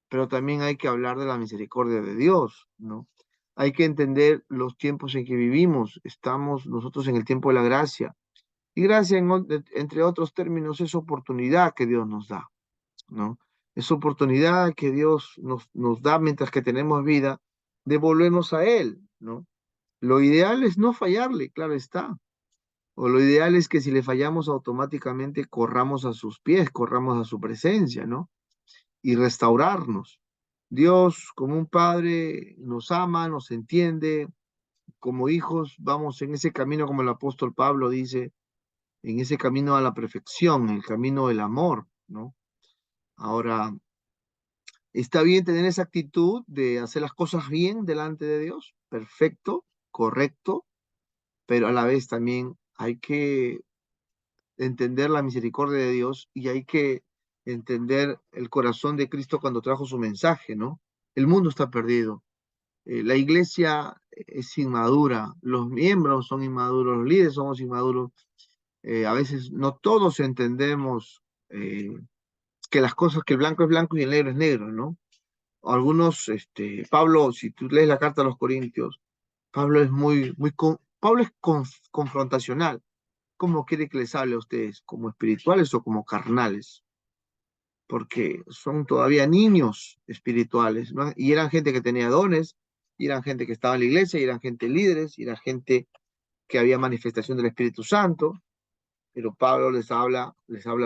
pero también hay que hablar de la misericordia de Dios, ¿no? Hay que entender los tiempos en que vivimos. Estamos nosotros en el tiempo de la gracia. Y gracia, entre otros términos, es oportunidad que Dios nos da, ¿no? Es oportunidad que Dios nos da mientras que tenemos vida de volvernos a Él, ¿no? Lo ideal es no fallarle, claro está. O lo ideal es que si le fallamos automáticamente corramos a sus pies, corramos a su presencia, ¿no? Y restaurarnos. Dios, como un padre, nos ama, nos entiende. Como hijos, vamos en ese camino, como el apóstol Pablo dice, en ese camino a la perfección, el camino del amor, ¿no? Ahora, está bien tener esa actitud de hacer las cosas bien delante de Dios, perfecto, correcto, pero a la vez también hay que entender la misericordia de Dios y hay que entender el corazón de Cristo cuando trajo su mensaje, ¿no? El mundo está perdido. La iglesia es inmadura, los miembros son inmaduros, los líderes somos inmaduros. A veces no todos entendemos que las cosas, que el blanco es blanco y el negro es negro, ¿no? Algunos, Pablo, si tú lees la carta a los Corintios, Pablo es Pablo es confrontacional. ¿Cómo quiere que les hable a ustedes? ¿Como espirituales o como carnales? Porque son todavía niños espirituales, ¿no? Y eran gente que tenía dones, y eran gente que estaba en la iglesia, y eran gente líderes, y era gente que había manifestación del Espíritu Santo, pero Pablo les habla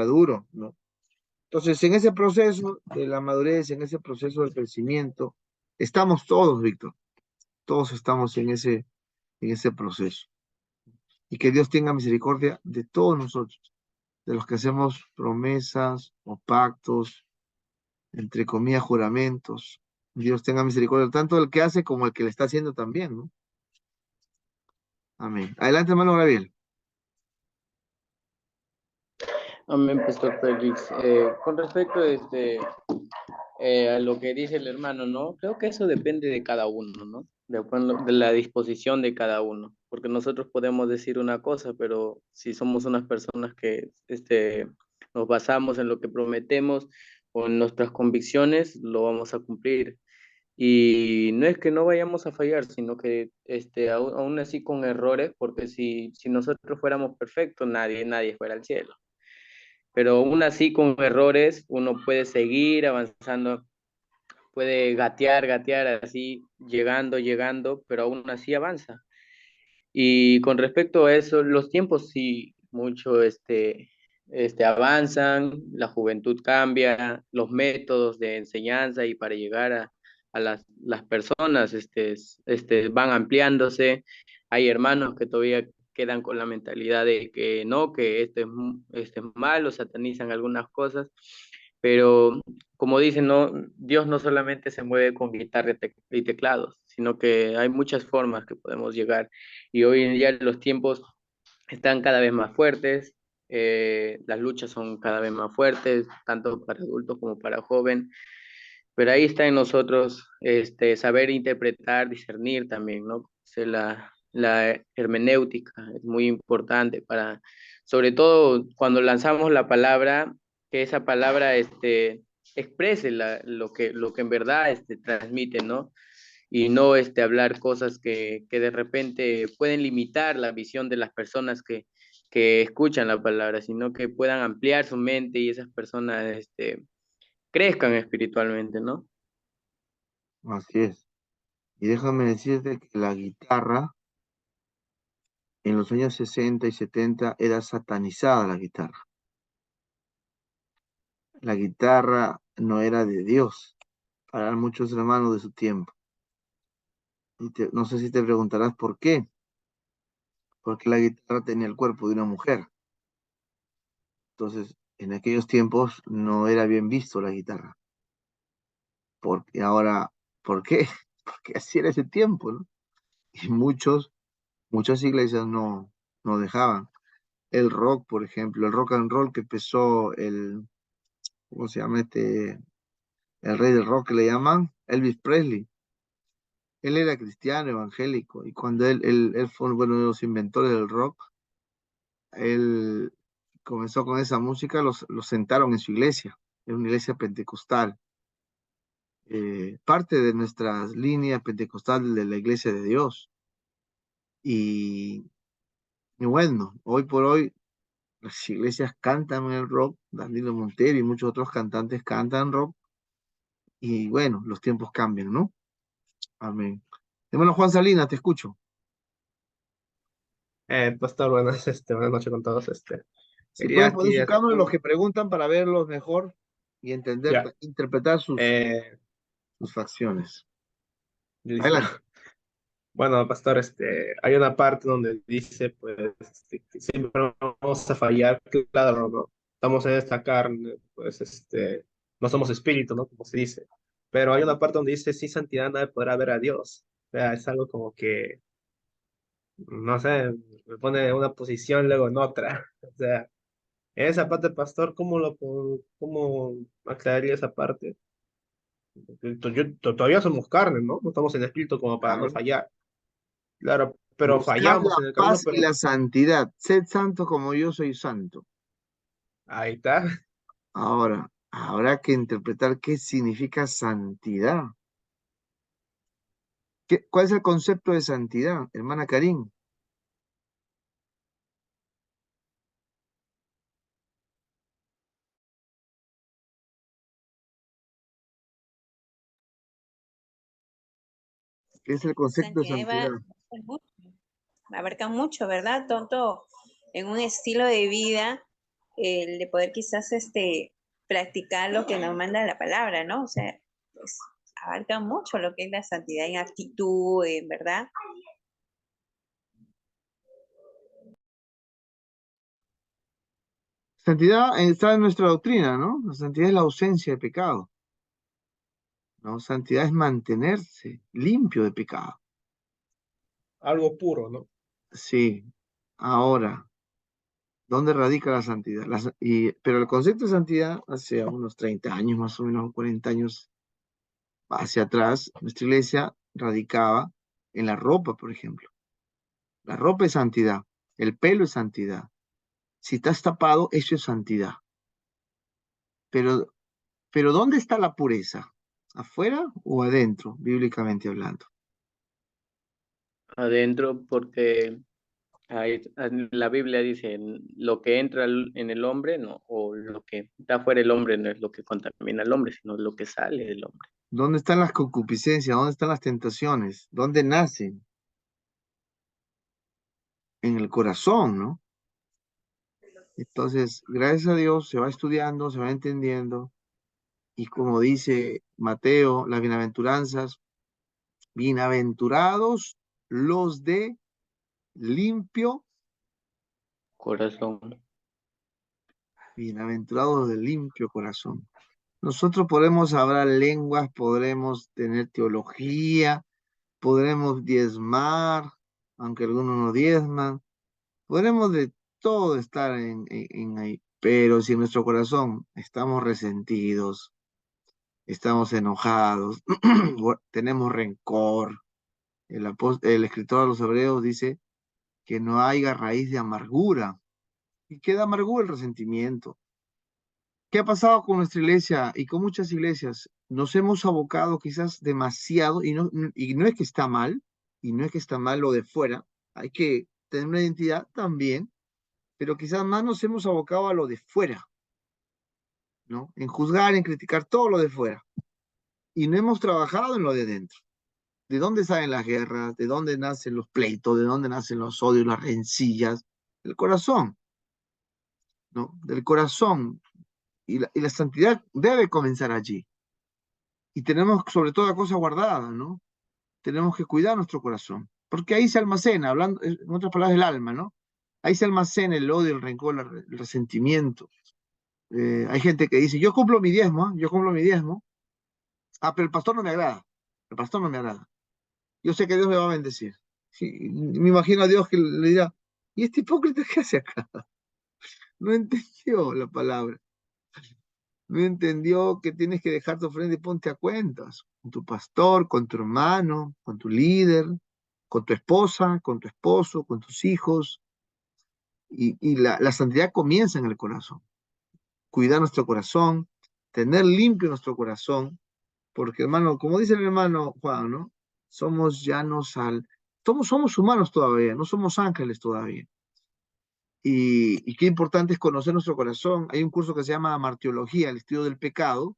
duro, ¿no? Entonces, en ese proceso de la madurez, en ese proceso del crecimiento, estamos todos, Víctor, todos estamos en ese proceso. Y que Dios tenga misericordia de todos nosotros, de los que hacemos promesas o pactos, entre comillas, juramentos. Dios tenga misericordia tanto del que hace como el que le está haciendo también, ¿no? Amén. Adelante, hermano Gabriel. Amén, Pastor Félix. Con respecto a lo que dice el hermano, ¿no? Creo que eso depende de cada uno, ¿no? De la disposición de cada uno, porque nosotros podemos decir una cosa, pero si somos unas personas que nos basamos en lo que prometemos o en nuestras convicciones, lo vamos a cumplir. Y no es que no vayamos a fallar, sino que aún así con errores, porque si nosotros fuéramos perfectos, nadie fuera al cielo. Pero aún así con errores uno puede seguir avanzando, puede gatear así, llegando, pero aún así avanza. Y con respecto a eso, los tiempos sí mucho avanzan, la juventud cambia, los métodos de enseñanza y para llegar a las personas van ampliándose. Hay hermanos que todavía quedan con la mentalidad de que no, que esto es malo, satanizan algunas cosas, pero como dicen, no, Dios no solamente se mueve con guitarra y teclados, sino que hay muchas formas que podemos llegar y hoy en día los tiempos están cada vez más fuertes, las luchas son cada vez más fuertes, tanto para adultos como para jóvenes, pero ahí está en nosotros saber interpretar, discernir también, ¿no? O sea, la hermenéutica es muy importante para, sobre todo cuando lanzamos la palabra, que esa palabra exprese lo que en verdad transmite, ¿no? Y no hablar cosas que de repente pueden limitar la visión de las personas que escuchan la palabra, sino que puedan ampliar su mente y esas personas crezcan espiritualmente, ¿no? Así es. Y déjame decirte que la guitarra en los años 60 y 70 era satanizada la guitarra. La guitarra no era de Dios para muchos hermanos de su tiempo. No sé si te preguntarás por qué. Porque la guitarra tenía el cuerpo de una mujer. Entonces, en aquellos tiempos no era bien visto la guitarra. Porque ahora, ¿por qué? Porque así era ese tiempo, ¿no? Y muchas iglesias no dejaban. El rock, por ejemplo, el rock and roll que empezó ¿cómo se llama el rey del rock que le llaman? Elvis Presley. Él era cristiano, evangélico, y cuando él fue uno de los inventores del rock, él comenzó con esa música, los sentaron en su iglesia, en una iglesia pentecostal, parte de nuestra línea pentecostal de la iglesia de Dios. Y, y bueno, hoy por hoy las iglesias cantan el rock, Danilo Montero y muchos otros cantantes cantan rock, y bueno, los tiempos cambian, ¿no? Amén. Hermano Juan Salinas, te escucho. Pastor, buenas noches con todos. Si Quería pueden poner aquí, su cámara los que preguntan para verlos mejor y entender, ya, interpretar sus... eh, sus facciones. Listo. Adelante. Bueno, pastor, hay una parte donde dice, pues, que siempre vamos a fallar, claro, ¿no? Estamos en esta carne, pues, no somos espíritu, ¿no? Como se dice. Pero hay una parte donde dice, sin santidad nadie podrá ver a Dios. O sea, es algo como que, no sé, me pone en una posición, luego en otra. O sea, en esa parte, pastor, ¿cómo aclararía esa parte? Todavía somos carne, ¿no? No estamos en espíritu como para no Claro. fallar. Claro, pero Buscad la fallamos en el camino, paz y pero la santidad. Sed santo como yo soy santo. ahí está. Ahora, habrá que interpretar qué significa santidad. ¿Cuál es el concepto de santidad, hermana Karin? ¿Qué es el concepto de Santidad santidad? abarca mucho, ¿verdad? Tanto en un estilo de vida, el de poder quizás practicar lo que nos manda la palabra, ¿no? O sea, pues, abarca mucho lo que es la santidad en actitud, ¿verdad? Santidad está en nuestra doctrina, ¿no? La santidad es la ausencia de pecado, ¿no? Santidad es mantenerse limpio de pecado. Algo puro, ¿no? Sí. Ahora, ¿dónde radica la santidad? Pero el concepto de santidad, hace unos 30 años, más o menos 40 años hacia atrás, nuestra iglesia radicaba en la ropa, por ejemplo. La ropa es santidad, el pelo es santidad. Si estás tapado, eso es santidad. Pero, pero ¿dónde está la pureza? ¿Afuera o adentro, bíblicamente hablando? Adentro, porque en la Biblia dice, lo que entra en el hombre, no, o lo que está fuera del hombre no es lo que contamina al hombre, sino lo que sale del hombre. ¿Dónde están las concupiscencias? ¿Dónde están las tentaciones? ¿Dónde nacen? En el corazón, ¿no? Entonces, gracias a Dios se va estudiando, se va entendiendo, y como dice Mateo, las bienaventuranzas, bienaventurados los de limpio, Corazón. bienaventurados los de limpio corazón. Nosotros podremos hablar lenguas, podremos tener teología, podremos diezmar, aunque algunos no diezman, podremos de todo estar en ahí, pero si en nuestro corazón estamos resentidos, estamos enojados, tenemos rencor, el escritor de los Hebreos dice que no haya raíz de amargura. ¿Y qué da amargura? El resentimiento. ¿Qué ha pasado con nuestra iglesia y con muchas iglesias? Nos hemos abocado quizás demasiado, y no es que está mal, y no es que está mal lo de fuera, hay que tener una identidad también, pero quizás más nos hemos abocado a lo de fuera, ¿no? En juzgar, en criticar todo lo de fuera, y no hemos trabajado en lo de dentro. ¿De dónde salen las guerras? ¿De dónde nacen los pleitos? ¿De dónde nacen los odios, las rencillas? Del corazón, ¿no? Del corazón. Y la santidad debe comenzar allí. Y tenemos sobre toda cosa guardada, ¿no? Tenemos que cuidar nuestro corazón. Porque ahí se almacena, hablando, en otras palabras, el alma, ¿no? Ahí se almacena el odio, el rencor, el resentimiento. Hay gente que dice, yo cumplo mi diezmo, ¿eh? Yo cumplo mi diezmo. Ah, pero el pastor no me agrada. El pastor no me agrada. Yo sé que Dios me va a bendecir. Sí, me imagino a Dios que le dirá, ¿y este hipócrita qué hace acá? No entendió la palabra. No entendió que tienes que dejar tu ofrenda y ponte a cuentas con tu pastor, con tu hermano, con tu líder, con tu esposa, con tu esposo, con tus hijos. Y la santidad comienza en el corazón. Cuidar nuestro corazón, tener limpio nuestro corazón, porque hermano, como dice el hermano Juan, ¿no? Somos llanos somos humanos todavía, no somos ángeles todavía. Y qué importante es conocer nuestro corazón. Hay un curso que se llama Martiología, el estudio del pecado.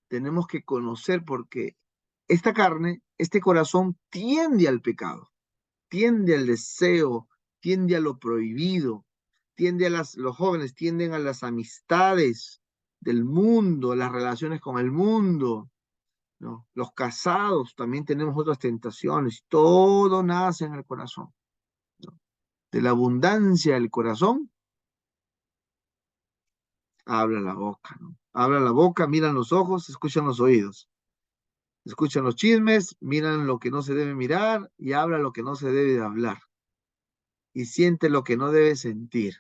Tenemos que conocer porque esta carne, este corazón tiende al pecado, tiende al deseo, tiende a lo prohibido, los jóvenes tienden a las amistades del mundo, las relaciones con el mundo, ¿no? Los casados también tenemos otras tentaciones. Todo nace en el corazón, ¿no? De la abundancia del corazón, habla la boca, ¿no? Habla la boca, miran los ojos, escuchan los oídos. Escuchan los chismes, miran lo que no se debe mirar y habla lo que no se debe de hablar. Y siente lo que no debe sentir.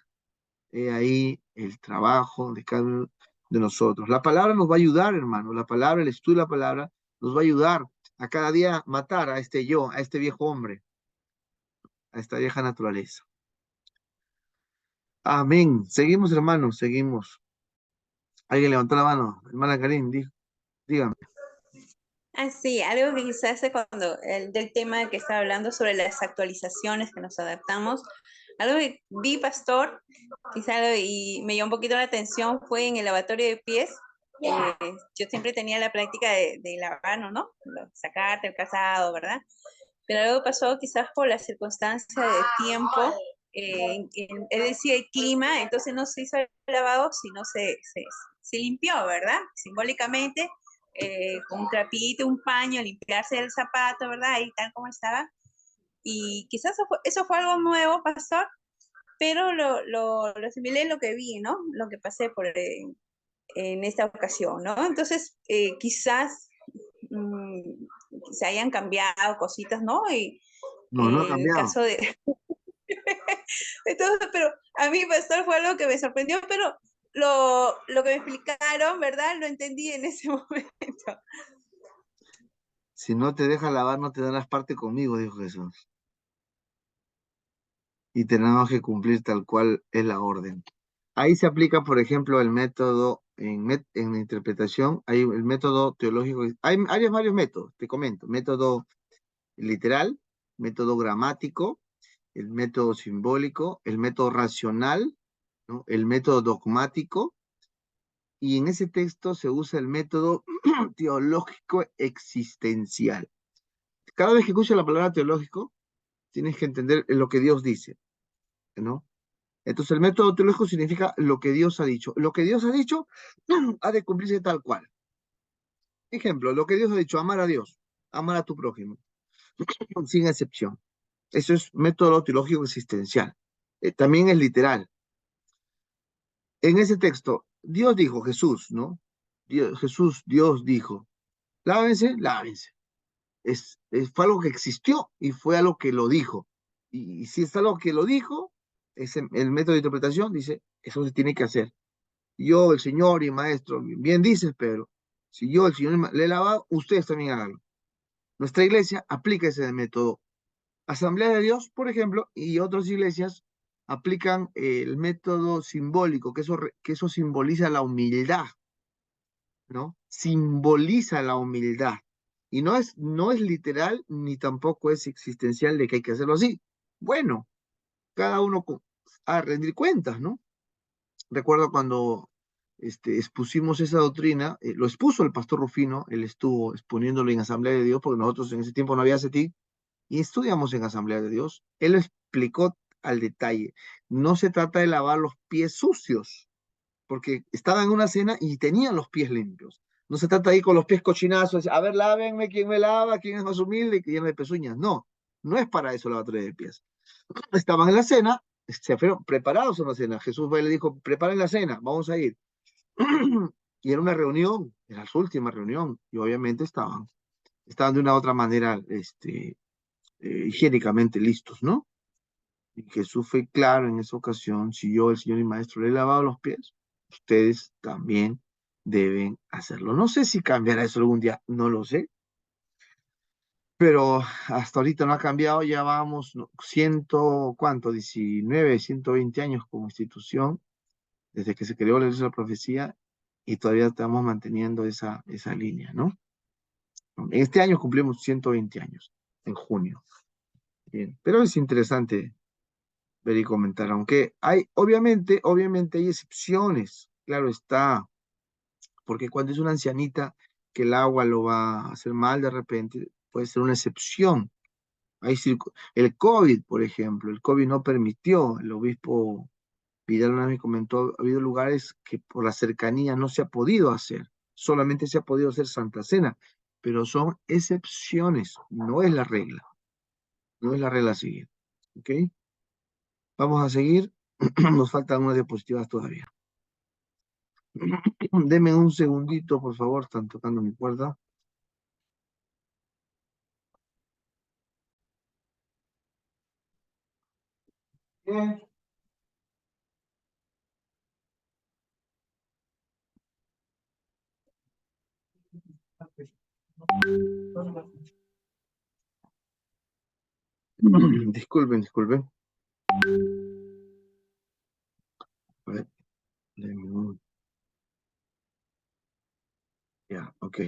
He ahí el trabajo de cada uno de nosotros. La palabra nos va a ayudar, hermano. La palabra, el estudio de la palabra, nos va a ayudar a cada día matar a este yo, a este viejo hombre, a esta vieja naturaleza. Amén. Seguimos, hermanos, seguimos. Alguien levantó la mano. Hermana Karin, dígame. Ah, sí, algo que quizás cuando el del tema que estaba hablando sobre las actualizaciones que nos adaptamos, algo que vi, pastor, quizás y me llamó un poquito la atención fue en el lavatorio de pies. Yo siempre tenía la práctica de lavar, ¿no? Sacarte el calzado, ¿verdad? Pero algo pasó quizás por la circunstancia de tiempo, es decir, el clima, entonces no se hizo el lavado, sino se limpió, ¿verdad? Simbólicamente, con un trapito, un paño, limpiarse el zapato, ¿verdad? Ahí tal como estaba. Y quizás eso fue algo nuevo, pastor, pero lo asimilé lo que vi, ¿no? Lo que pasé en esta ocasión, ¿no? Entonces, quizás se hayan cambiado cositas, ¿no? Y No, no ha en el cambiado. caso de... Entonces, pero a mí, pastor, fue algo que me sorprendió, pero lo que me explicaron, ¿verdad? Lo entendí en ese momento. Si no te deja lavar, no te darás parte conmigo, dijo Jesús. Y tenemos que cumplir tal cual es la orden. Ahí se aplica, por ejemplo, el método en la interpretación, hay el método teológico. Hay varios métodos, te comento. Método literal, método gramático, el método simbólico, el método racional, ¿no? El método dogmático, y en ese texto se usa el método teológico existencial. Cada vez que escuchas la palabra teológico, tienes que entender lo que Dios dice, ¿no? Entonces el método teológico significa lo que Dios ha dicho. Lo que Dios ha dicho ha de cumplirse tal cual. Ejemplo, lo que Dios ha dicho, amar a Dios, amar a tu prójimo, sin excepción. Eso es método teológico existencial. También es literal. En ese texto, Dios dijo, Jesús, ¿no? Dios dijo, lávense, lávense. Fue algo que existió y fue algo que lo dijo. Y si es algo que lo dijo, el método de interpretación dice, eso se tiene que hacer. Yo, el Señor y Maestro, bien dices, Pedro, si yo, el Señor, le he lavado, ustedes también háganlo. Nuestra iglesia aplica ese método. Asamblea de Dios, por ejemplo, y otras iglesias aplican el método simbólico, que eso simboliza la humildad, ¿no? Simboliza la humildad. Y no es literal ni tampoco es existencial de que hay que hacerlo así. Bueno, cada uno a rendir cuentas, ¿no? Recuerdo cuando expusimos esa doctrina, lo expuso el pastor Rufino, él estuvo exponiéndolo en Asamblea de Dios, porque nosotros en ese tiempo no había CETI, y estudiamos en Asamblea de Dios. Él lo explicó al detalle. No se trata de lavar los pies sucios, porque estaba en una cena y tenían los pies limpios. No se trata ahí con los pies cochinazos, a ver, lávenme, ¿quién me lava? ¿Quién es más humilde? Que llena de pezuñas. No, no es para eso la lavatoria de pies. Estaban en la cena, se fueron preparados en la cena. Jesús le dijo, preparen la cena, vamos a ir. Y era una reunión, era su última reunión, y obviamente estaban de una u otra manera, higiénicamente listos, ¿no? Y Jesús fue claro en esa ocasión, si yo, el Señor y Maestro, le he lavado los pies, ustedes también deben hacerlo. No sé si cambiará eso algún día, no lo sé, pero hasta ahorita no ha cambiado, ya vamos, ¿cuánto? 19, 120 años como institución, desde que se creó la Iglesia de la Profecía, y todavía estamos manteniendo esa línea, ¿no? Este año cumplimos 120 años, en junio. Bien, pero es interesante ver y comentar, aunque obviamente hay excepciones, claro está, porque cuando es una ancianita que el agua lo va a hacer mal de repente, puede ser una excepción. El COVID, por ejemplo, el COVID no permitió, el obispo Vidal una vez me comentó, ha habido lugares que por la cercanía no se ha podido hacer, solamente se ha podido hacer Santa Cena, pero son excepciones, no es la regla. No es la regla a seguir. ¿Ok? Vamos a seguir. Nos faltan unas diapositivas todavía. Deme un segundito, por favor. Están tocando mi puerta. Bien. Disculpen, disculpen. A ver, deme un... Ya, ok.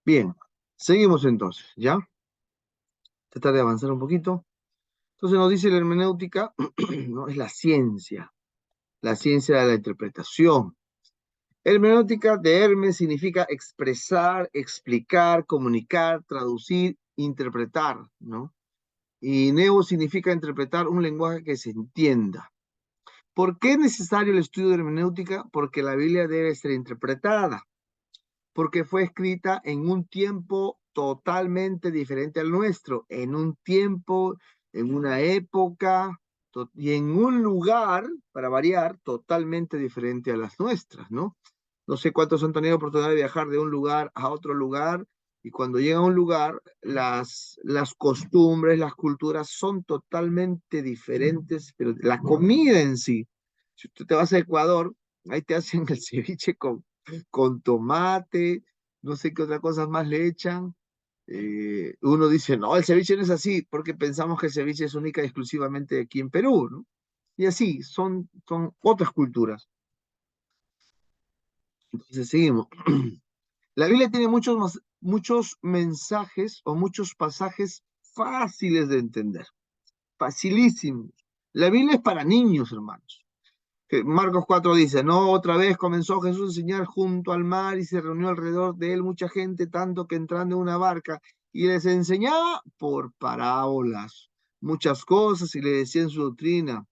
Bien, seguimos entonces, ¿ya? Tratar de avanzar un poquito. Entonces nos dice la hermenéutica, ¿no? Es la ciencia de la interpretación. Hermenéutica de Hermes significa expresar, explicar, comunicar, traducir, interpretar, ¿no? Y neo significa interpretar un lenguaje que se entienda. ¿Por qué es necesario el estudio de hermenéutica? Porque la Biblia debe ser interpretada, porque fue escrita en un tiempo totalmente diferente al nuestro, en un tiempo, en una época y en un lugar, para variar, totalmente diferente a las nuestras, ¿no? No sé cuántos han tenido oportunidad de viajar de un lugar a otro lugar y cuando llega a un lugar, las costumbres, las culturas son totalmente diferentes, pero la comida en sí, si tú te vas a Ecuador, ahí te hacen el ceviche con tomate, no sé qué otras cosas más le echan. Uno dice, no, el ceviche no es así, porque pensamos que el ceviche es única y exclusivamente aquí en Perú, ¿no? Y así, son otras culturas. Entonces seguimos. La Biblia tiene muchos mensajes o muchos pasajes fáciles de entender, facilísimos. La Biblia es para niños, hermanos. Marcos 4 dice, no, otra vez comenzó Jesús a enseñar junto al mar y se reunió alrededor de él mucha gente, tanto que entrando en una barca y les enseñaba por parábolas muchas cosas y le decía en su doctrina.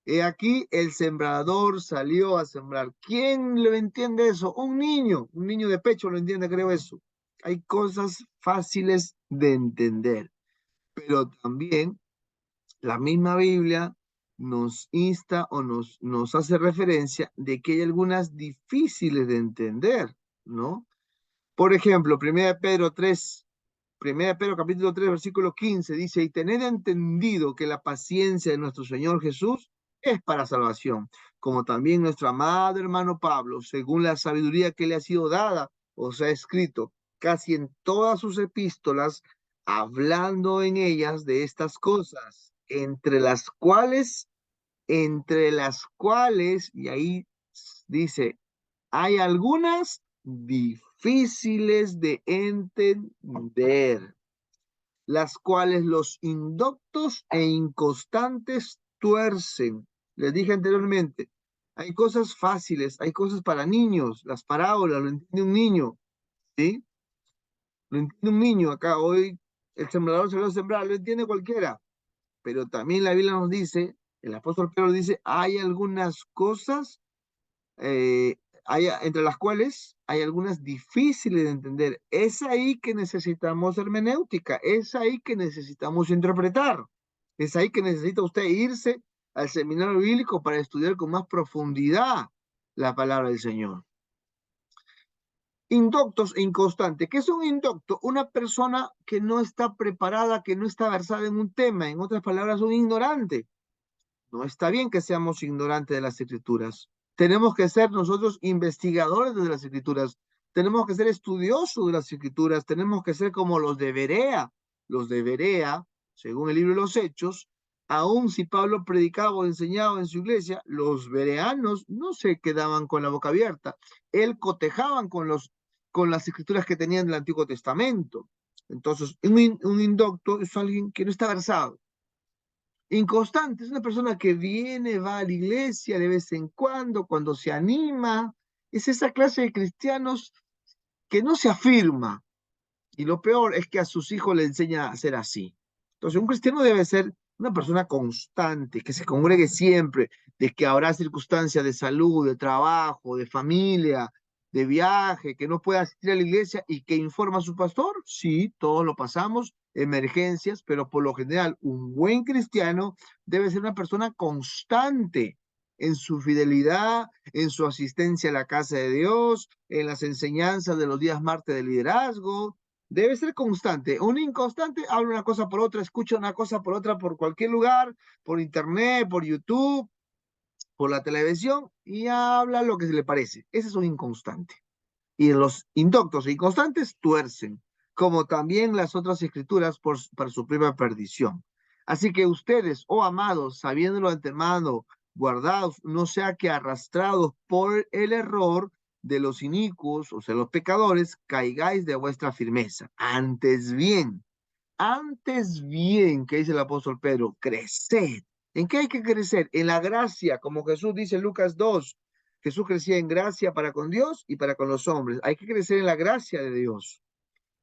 He aquí el sembrador salió a sembrar. ¿Quién lo entiende eso? Un niño de pecho lo entiende, creo eso. Hay cosas fáciles de entender, pero también la misma Biblia nos insta o nos hace referencia de que hay algunas difíciles de entender, ¿no? Por ejemplo, 1 Pedro capítulo 3, versículo 15 dice, y tened entendido que la paciencia de nuestro Señor Jesús es para salvación, como también nuestro amado hermano Pablo, según la sabiduría que le ha sido dada, os ha escrito casi en todas sus epístolas, hablando en ellas de estas cosas, entre las cuales, y ahí dice, hay algunas difíciles de entender, las cuales los indoctos e inconstantes tuercen. Les dije anteriormente, hay cosas fáciles, hay cosas para niños, las parábolas, lo entiende un niño, ¿sí? Lo entiende un niño acá, hoy el sembrador se lo va a sembrar, lo entiende cualquiera, pero también la Biblia nos dice, el apóstol Pedro dice, hay algunas cosas eh, entre las cuales hay algunas difíciles de entender. Es ahí que necesitamos hermenéutica, es ahí que necesitamos interpretar, es ahí que necesita usted irse al seminario bíblico para estudiar con más profundidad la palabra del Señor. Indoctos e inconstantes. ¿Qué es un indocto? Una persona que no está preparada, que no está versada en un tema, en otras palabras, un ignorante. No está bien que seamos ignorantes de las escrituras. Tenemos que ser nosotros investigadores de las escrituras. Tenemos que ser estudiosos de las escrituras. Tenemos que ser como los de Berea. Los de Berea, según el libro de los Hechos, aun si Pablo predicaba o enseñaba en su iglesia, los bereanos no se quedaban con la boca abierta. Él cotejaban con las escrituras que tenían del Antiguo Testamento. Entonces, un indocto es alguien que no está versado. Inconstante, es una persona que viene, va a la iglesia de vez en cuando se anima. Es esa clase de cristianos que no se afirma. Y lo peor es que a sus hijos le enseña a ser así. Entonces, un cristiano debe ser una persona constante, que se congregue siempre, de que habrá circunstancias de salud, de trabajo, de familia, de viaje, que no pueda asistir a la iglesia y que informa a su pastor. Sí, todos lo pasamos, emergencias, pero por lo general, un buen cristiano debe ser una persona constante en su fidelidad, en su asistencia a la casa de Dios, en las enseñanzas de los días martes de liderazgo. Debe ser constante. Un inconstante habla una cosa por otra, escucha una cosa por otra por cualquier lugar, por internet, por YouTube, por la televisión y habla lo que se le parece. Ese es un inconstante. Y los indoctos e inconstantes tuercen, como también las otras escrituras para su propia perdición. Así que ustedes, oh amados, sabiéndolo de antemano, guardados, no sea que arrastrados por el error de los inicuos, o sea, los pecadores, caigáis de vuestra firmeza. Antes bien, que dice el apóstol Pedro, creced. ¿En qué hay que crecer? En la gracia, como Jesús dice en Lucas 2. Jesús crecía en gracia para con Dios y para con los hombres. Hay que crecer en la gracia de Dios.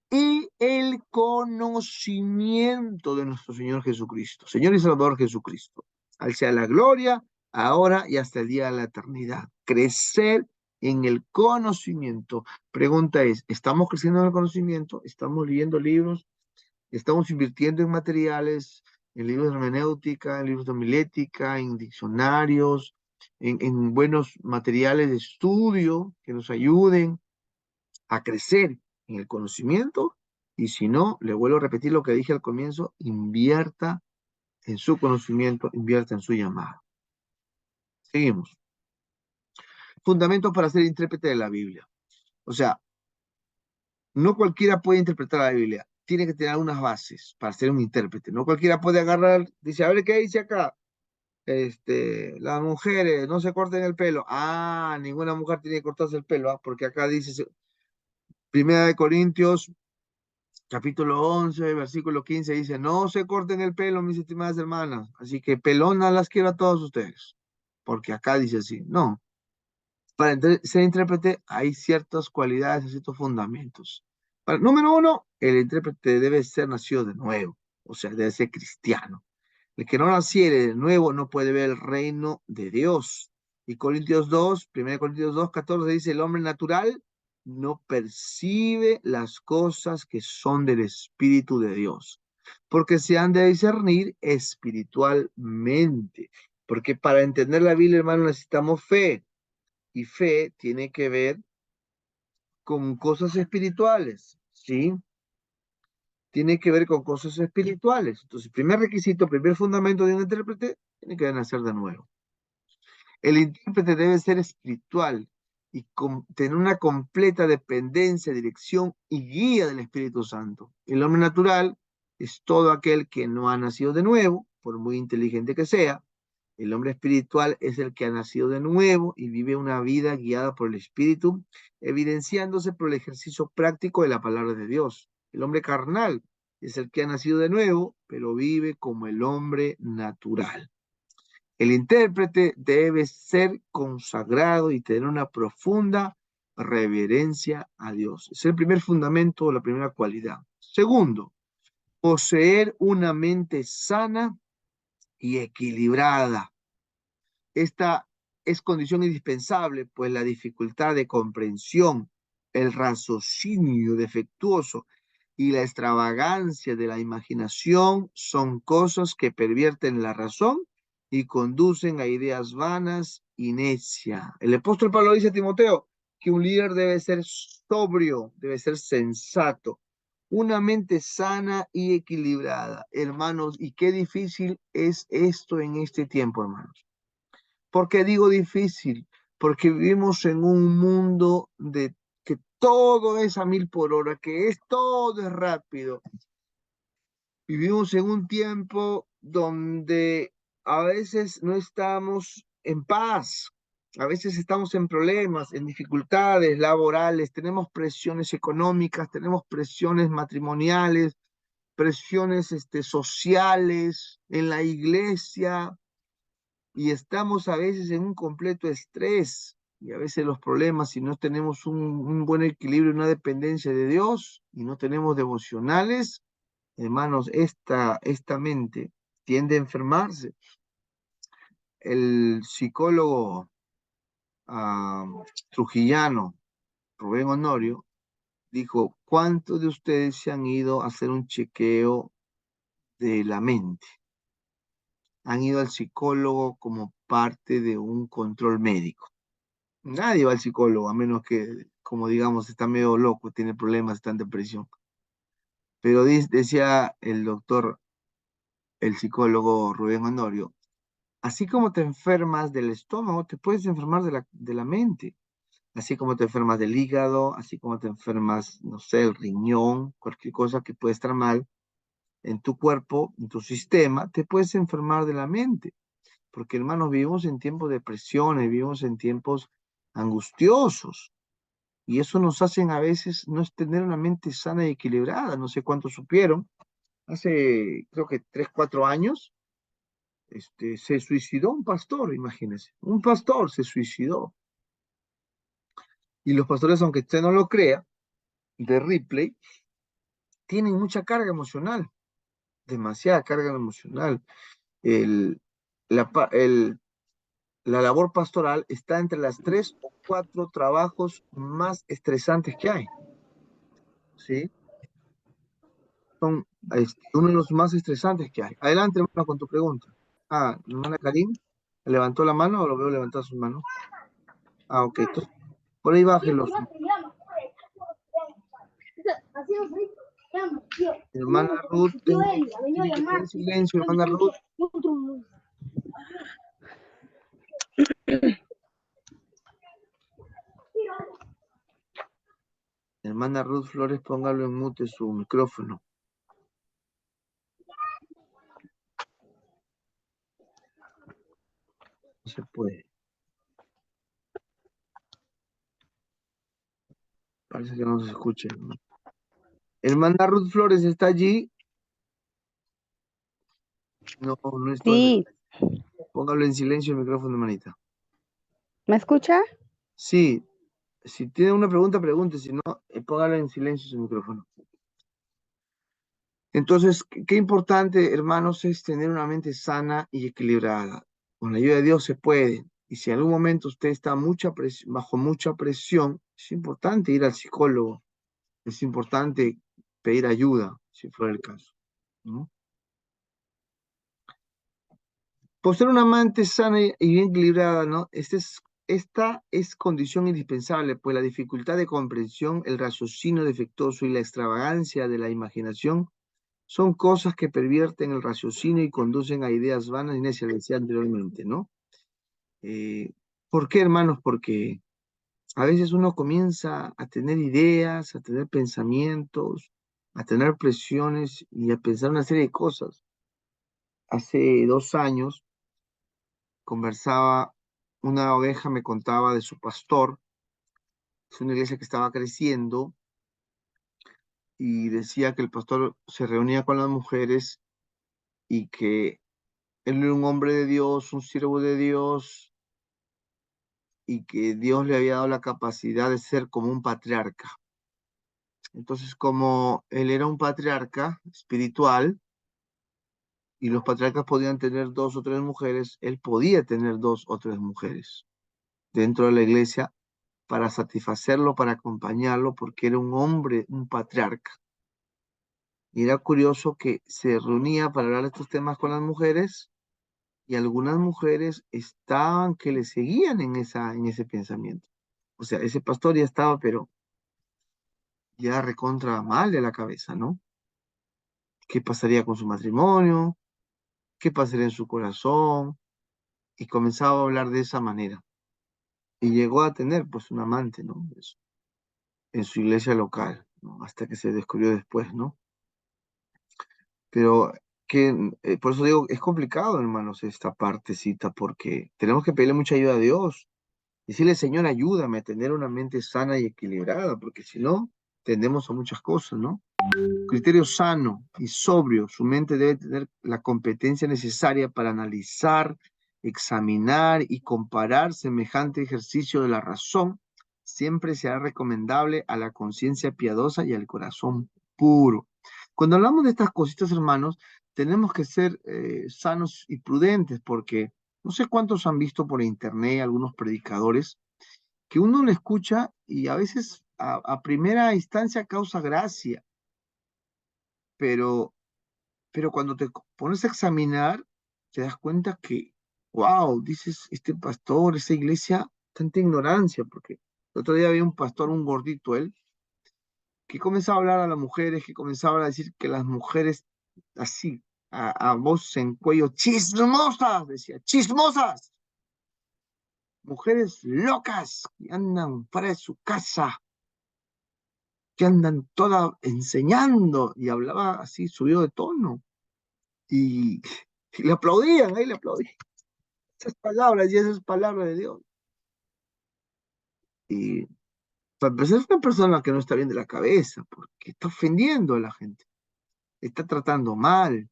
Y el conocimiento de nuestro Señor Jesucristo, Señor y Salvador Jesucristo. Al sea la gloria, ahora y hasta el día de la eternidad. Crecer en el conocimiento. Pregunta es, ¿estamos creciendo en el conocimiento? ¿Estamos leyendo libros? ¿Estamos invirtiendo en materiales, en libros de hermenéutica, en libros de homilética, en diccionarios, en buenos materiales de estudio que nos ayuden a crecer en el conocimiento? Y si no, le vuelvo a repetir lo que dije al comienzo, invierta en su conocimiento, invierta en su llamado. Seguimos. Fundamentos para ser intérprete de la Biblia. O sea, no cualquiera puede interpretar la Biblia. Tiene que tener unas bases para ser un intérprete. No cualquiera puede agarrar, dice, a ver qué dice acá. Las mujeres no se corten el pelo. Ah, ninguna mujer tiene que cortarse el pelo, porque acá dice, Primera de Corintios, capítulo 11, versículo 15, dice, no se corten el pelo, mis estimadas hermanas. Así que pelonas las quiero a todos ustedes, porque acá dice así. No, para ser intérprete hay ciertas cualidades, ciertos fundamentos. Número uno, el intérprete debe ser nacido de nuevo, o sea, debe ser cristiano. El que no naciere de nuevo no puede ver el reino de Dios. Y Corintios 2, 1 Corintios 2, 14 dice, el hombre natural no percibe las cosas que son del Espíritu de Dios, porque se han de discernir espiritualmente. Porque para entender la Biblia, hermano, necesitamos fe. Y fe tiene que ver con cosas espirituales, ¿sí? Tiene que ver con cosas espirituales. Entonces, primer requisito, primer fundamento de un intérprete, tiene que nacer de nuevo. El intérprete debe ser espiritual y tener una completa dependencia, dirección y guía del Espíritu Santo. El hombre natural es todo aquel que no ha nacido de nuevo, por muy inteligente que sea. El hombre espiritual es el que ha nacido de nuevo y vive una vida guiada por el Espíritu, evidenciándose por el ejercicio práctico de la palabra de Dios. El hombre carnal es el que ha nacido de nuevo, pero vive como el hombre natural. El intérprete debe ser consagrado y tener una profunda reverencia a Dios. Es el primer fundamento, la primera cualidad. Segundo, poseer una mente sana y equilibrada. Esta es condición indispensable, pues la dificultad de comprensión, el raciocinio defectuoso y la extravagancia de la imaginación son cosas que pervierten la razón y conducen a ideas vanas y necias. El apóstol Pablo dice a Timoteo que un líder debe ser sobrio, debe ser sensato, una mente sana y equilibrada. Hermanos, y qué difícil es esto en este tiempo, hermanos. ¿Por qué digo difícil? Porque vivimos en un mundo de que todo es a 1000 por hora, que todo es rápido. Vivimos en un tiempo donde a veces no estamos en paz, a veces estamos en problemas, en dificultades laborales, tenemos presiones económicas, tenemos presiones matrimoniales, presiones sociales en la iglesia, y estamos a veces en un completo estrés Y a veces los problemas, si no tenemos un buen equilibrio, una dependencia de Dios, y no tenemos devocionales, hermanos, esta mente tiende a enfermarse. El psicólogo trujillano, Rubén Honorio, dijo, ¿cuántos de ustedes se han ido a hacer un chequeo de la mente? Han ido al psicólogo como parte de un control médico. Nadie va al psicólogo, a menos que, como digamos, está medio loco, tiene problemas, está en depresión. Pero decía el doctor, el psicólogo Rubén Honorio, así como te enfermas del estómago, te puedes enfermar de la mente. Así como te enfermas del hígado, así como te enfermas, no sé, el riñón, cualquier cosa que puede estar mal en tu cuerpo, en tu sistema, te puedes enfermar de la mente. Porque, hermanos, vivimos en tiempos de presiones, vivimos en tiempos angustiosos. Y eso nos hace a veces no es tener una mente sana y equilibrada. No sé cuántos supieron. Hace, creo que 3, 4 años, se suicidó un pastor, imagínense. Un pastor se suicidó. Y los pastores, aunque usted no lo crea, de Ripley, tienen mucha carga emocional, demasiada carga emocional. El, la labor pastoral está entre las 3 o 4 trabajos más estresantes que hay, ¿sí? Son uno de los más estresantes que hay. Adelante, hermano, con tu pregunta. Hermana Karim, ¿levantó la mano o lo veo levantar su mano? Ok, entonces, por ahí bájelo. Hermana Ruth, tiene que tener silencio, hermana Ruth. Hermana Ruth Flores, póngalo en mute su micrófono. No se puede. Parece que no se escucha. Hermana Ruth Flores, ¿está allí? No, no estoy. Sí, Póngalo en silencio el micrófono, hermanita. ¿me escucha? Sí, si tiene una pregunta, pregunte. Si no, póngalo en silencio su micrófono. Entonces, qué importante, hermanos, es tener una mente sana y equilibrada. Con la ayuda de Dios se puede. Y si en algún momento usted está bajo mucha presión, es importante ir al psicólogo. Es importante pedir ayuda, si fuera el caso, ¿no? Por ser una amante sana y bien equilibrada, ¿no? Esta es condición indispensable, pues la dificultad de comprensión, el raciocinio defectuoso y la extravagancia de la imaginación son cosas que pervierten el raciocinio y conducen a ideas vanas y necias, decía anteriormente, ¿no? ¿Por qué, hermanos? Porque a veces uno comienza a tener ideas, a tener pensamientos, a tener presiones y a pensar una serie de cosas. Hace 2 años conversaba, una oveja me contaba de su pastor, es una iglesia que estaba creciendo y decía que el pastor se reunía con las mujeres y que él era un hombre de Dios, un siervo de Dios y que Dios le había dado la capacidad de ser como un patriarca. Entonces, como él era un patriarca espiritual y los patriarcas podían tener 2 o 3 mujeres, él podía tener 2 o 3 mujeres dentro de la iglesia para satisfacerlo, para acompañarlo, porque era un hombre, un patriarca. Y era curioso que se reunía para hablar de estos temas con las mujeres y algunas mujeres estaban que le seguían en ese pensamiento. O sea, ese pastor ya estaba, pero ya recontra mal de la cabeza, ¿no? ¿Qué pasaría con su matrimonio? ¿Qué pasaría en su corazón? Y comenzaba a hablar de esa manera. Y llegó a tener, pues, un amante, ¿no? En su iglesia local, ¿no? Hasta que se descubrió después, ¿no? Pero por eso digo, es complicado, hermanos, esta partecita, porque tenemos que pedirle mucha ayuda a Dios. Decirle, Señor, ayúdame a tener una mente sana y equilibrada, porque si no, tendemos a muchas cosas, ¿no? Criterio sano y sobrio, su mente debe tener la competencia necesaria para analizar, examinar y comparar semejante ejercicio de la razón siempre será recomendable a la conciencia piadosa y al corazón puro. Cuando hablamos de estas cositas, hermanos, tenemos que ser sanos y prudentes, porque no sé cuántos han visto por internet algunos predicadores que uno le escucha y a veces a primera instancia causa gracia, pero cuando te pones a examinar, te das cuenta que, wow, dices, este pastor, esa iglesia, tanta ignorancia, porque el otro día había un pastor, un gordito él, que comenzaba a hablar a las mujeres, que comenzaba a decir que las mujeres, así, a voz en cuello, chismosas, decía, chismosas, mujeres locas, que andan fuera de su casa, que andan todas enseñando, y hablaba así, subido de tono, y, y le aplaudían, ahí le aplaudían. Esas palabras y esas palabras de Dios. Y para empezar es una persona que no está bien de la cabeza, porque está ofendiendo a la gente, está tratando mal,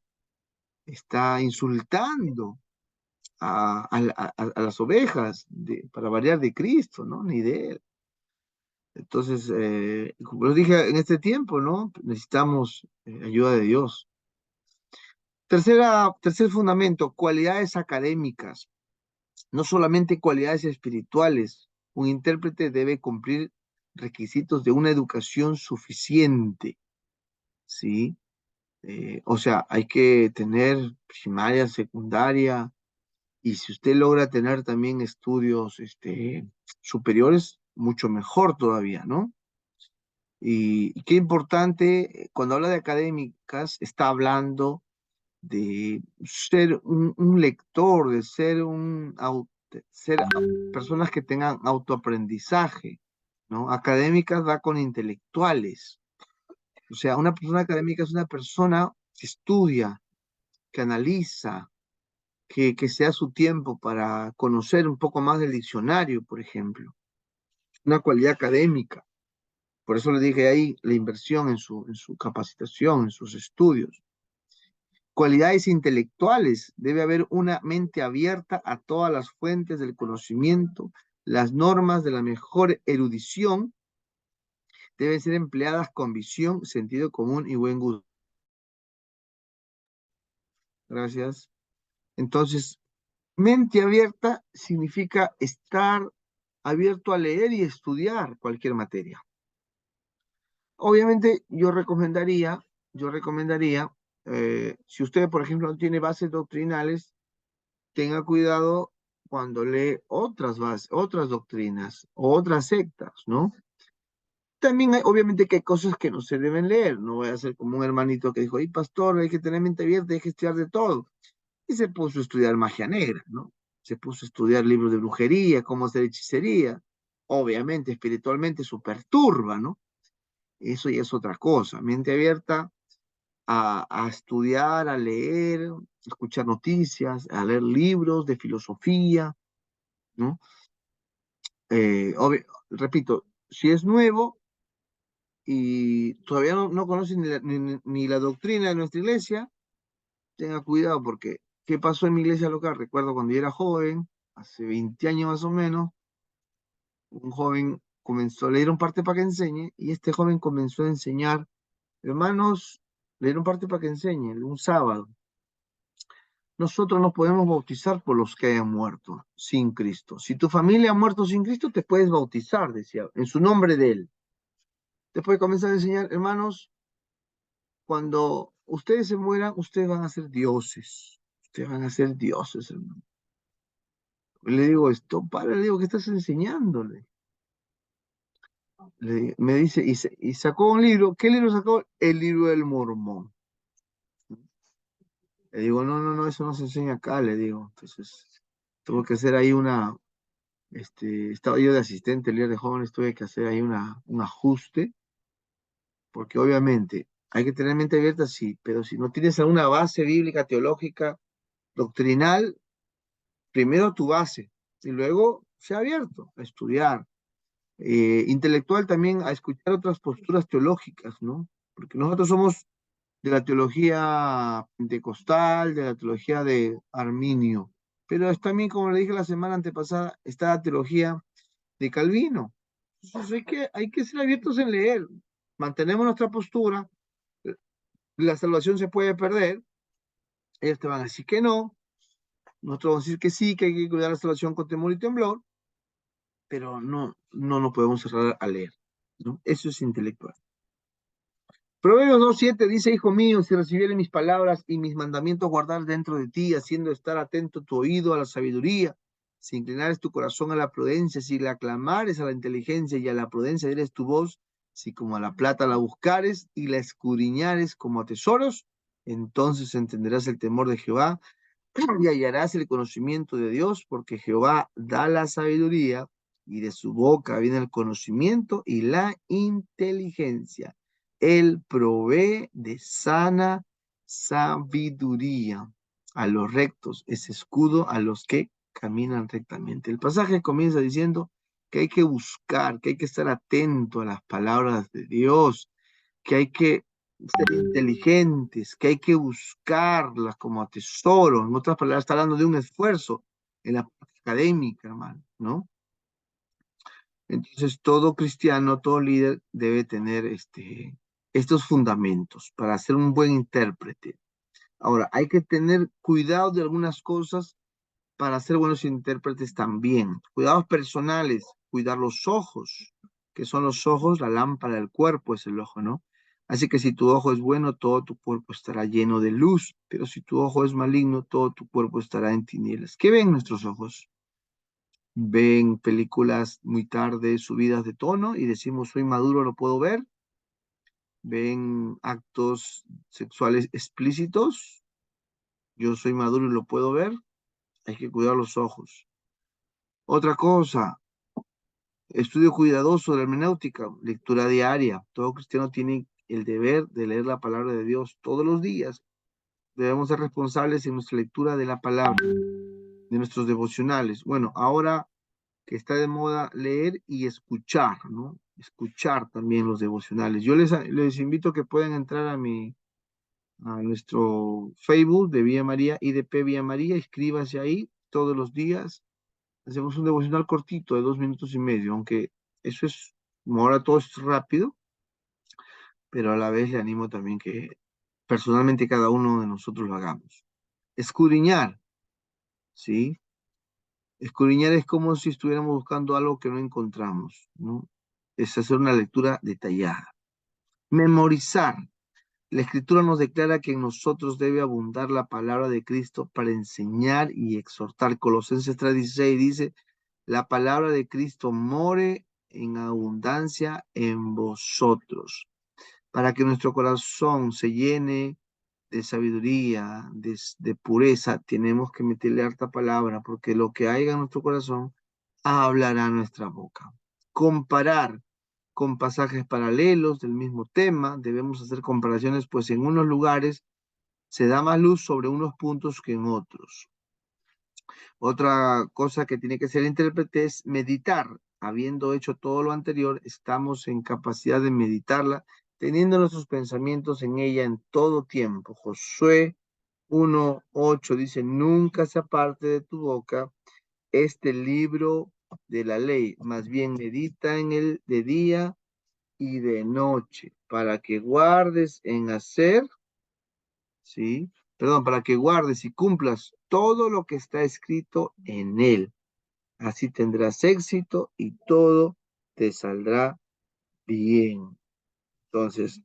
está insultando a las ovejas, para variar de Cristo, ¿no? Ni de Él. Entonces, como les dije en este tiempo, ¿no? Necesitamos ayuda de Dios. Tercer fundamento, cualidades académicas, no solamente cualidades espirituales. Un intérprete debe cumplir requisitos de una educación suficiente, ¿sí? O sea, hay que tener primaria, secundaria, y si usted logra tener también estudios superiores, mucho mejor todavía, ¿no? Y qué importante, cuando habla de académicas, está hablando de ser un lector, de ser personas que tengan autoaprendizaje, ¿no? Académicas va con intelectuales. O sea, una persona académica es una persona que estudia, que analiza, que se da su tiempo para conocer un poco más del diccionario, por ejemplo. Una cualidad académica. Por eso le dije ahí la inversión en su capacitación, en sus estudios. Cualidades intelectuales. Debe haber una mente abierta a todas las fuentes del conocimiento. Las normas de la mejor erudición deben ser empleadas con visión, sentido común y buen gusto. Gracias. Entonces, mente abierta significa estar abierto a leer y estudiar cualquier materia. Obviamente, yo recomendaría, si usted, por ejemplo, no tiene bases doctrinales, tenga cuidado cuando lee otras bases, otras doctrinas o otras sectas, ¿no? También obviamente que hay cosas que no se deben leer. No voy a ser como un hermanito que dijo, ay, pastor, hay que tener mente abierta, hay que estudiar de todo. Y se puso a estudiar magia negra, ¿no? Se puso a estudiar libros de brujería, cómo hacer hechicería. Obviamente, espiritualmente eso perturba, ¿no? Eso ya es otra cosa. Mente abierta a estudiar, a leer, a escuchar noticias, a leer libros de filosofía, ¿no? Repito, si es nuevo y todavía no conoce ni la doctrina de nuestra iglesia, tenga cuidado porque, ¿qué pasó en mi iglesia local? Recuerdo cuando yo era joven, hace 20 años más o menos, un joven comenzó, le dieron parte para que enseñe, y este joven comenzó a enseñar, hermanos, le dieron parte para que enseñe, un sábado. Nosotros nos podemos bautizar por los que hayan muerto sin Cristo. Si tu familia ha muerto sin Cristo, te puedes bautizar, decía, en su nombre de Él. Después comenzar a enseñar, hermanos, cuando ustedes se mueran, ustedes van a ser dioses. Ustedes van a ser dioses, hermano. Le digo, esto, padre, le digo, ¿qué estás enseñándole? Me dice, y sacó un libro. ¿Qué libro sacó? El libro del Mormón. Le digo, no, eso no se enseña acá, le digo. Entonces, tuve que hacer ahí estaba yo de asistente el día de jóvenes, tuve que hacer ahí un ajuste, porque obviamente hay que tener mente abierta, sí, pero si no tienes alguna base bíblica, teológica, doctrinal, primero tu base, y luego sea abierto a estudiar. Intelectual también a escuchar otras posturas teológicas, ¿no? Porque nosotros somos de la teología pentecostal, de la teología de Arminio, Pero es también, como le dije la semana antepasada, está la teología de Calvino. Entonces hay que ser abiertos en leer. Mantenemos nuestra postura. La salvación se puede perder. Ellos te van a decir que no. Nosotros vamos a decir que sí, que hay que cuidar la salvación con temor y temblor. Pero no nos podemos cerrar a leer, ¿no? Eso es intelectual. Proverbios 2:7 dice, hijo mío, si recibieres mis palabras y mis mandamientos guardar dentro de ti, haciendo estar atento tu oído a la sabiduría, si inclinares tu corazón a la prudencia, si la clamares a la inteligencia y a la prudencia dieres tu voz, si como a la plata la buscares y la escudriñares como a tesoros, entonces entenderás el temor de Jehová y hallarás el conocimiento de Dios, porque Jehová da la sabiduría y de su boca viene el conocimiento y la inteligencia. Él provee de sana sabiduría a los rectos, es escudo a los que caminan rectamente. El pasaje comienza diciendo que hay que buscar, que hay que estar atento a las palabras de Dios, que hay que ser inteligentes, que hay que buscarlas como tesoro. En otras palabras, está hablando de un esfuerzo en la parte académica, hermano, ¿no? Entonces, todo cristiano, todo líder debe tener estos fundamentos para ser un buen intérprete. Ahora, hay que tener cuidado de algunas cosas para ser buenos intérpretes también. Cuidados personales, cuidar los ojos, que son los ojos, la lámpara del cuerpo es el ojo, ¿no? Así que si tu ojo es bueno, todo tu cuerpo estará lleno de luz, pero si tu ojo es maligno, todo tu cuerpo estará en tinieblas. ¿Qué ven nuestros ojos? Ven películas muy tarde, subidas de tono y decimos, soy maduro, lo puedo ver. Ven actos sexuales explícitos, yo soy maduro y lo puedo ver. Hay que cuidar los ojos. Otra cosa, estudio cuidadoso de la hermenéutica, lectura diaria. Todo cristiano tiene el deber de leer la palabra de Dios todos los días. Debemos ser responsables en nuestra lectura de la palabra, de nuestros devocionales. Bueno, ahora que está de moda leer y escuchar, ¿no? Escuchar también los devocionales. Yo les invito a que puedan entrar a nuestro Facebook de Vía María, IDP Vía María, inscríbase ahí todos los días. Hacemos un devocional cortito de 2 minutos y medio, aunque eso es, como ahora todo es rápido, pero a la vez le animo también que personalmente cada uno de nosotros lo hagamos. Escudriñar, ¿sí? Escudriñar es como si estuviéramos buscando algo que no encontramos, ¿no? Es hacer una lectura detallada. Memorizar. La Escritura nos declara que en nosotros debe abundar la palabra de Cristo para enseñar y exhortar. Colosenses 3:16 dice, la palabra de Cristo more en abundancia en vosotros, para que nuestro corazón se llene de sabiduría, de pureza. Tenemos que meterle harta palabra, porque lo que haya en nuestro corazón hablará nuestra boca. Comparar con pasajes paralelos del mismo tema, debemos hacer comparaciones, pues en unos lugares se da más luz sobre unos puntos que en otros. Otra cosa que tiene que ser intérprete es meditar. Habiendo hecho todo lo anterior, estamos en capacidad de meditarla, teniendo nuestros pensamientos en ella en todo tiempo. Josué 1:8 dice, nunca se aparte de tu boca este libro de la ley, más bien medita en él de día y de noche, para que guardes en hacer, ¿sí? Perdón, para que guardes y cumplas todo lo que está escrito en él. Así tendrás éxito y todo te saldrá bien. Entonces,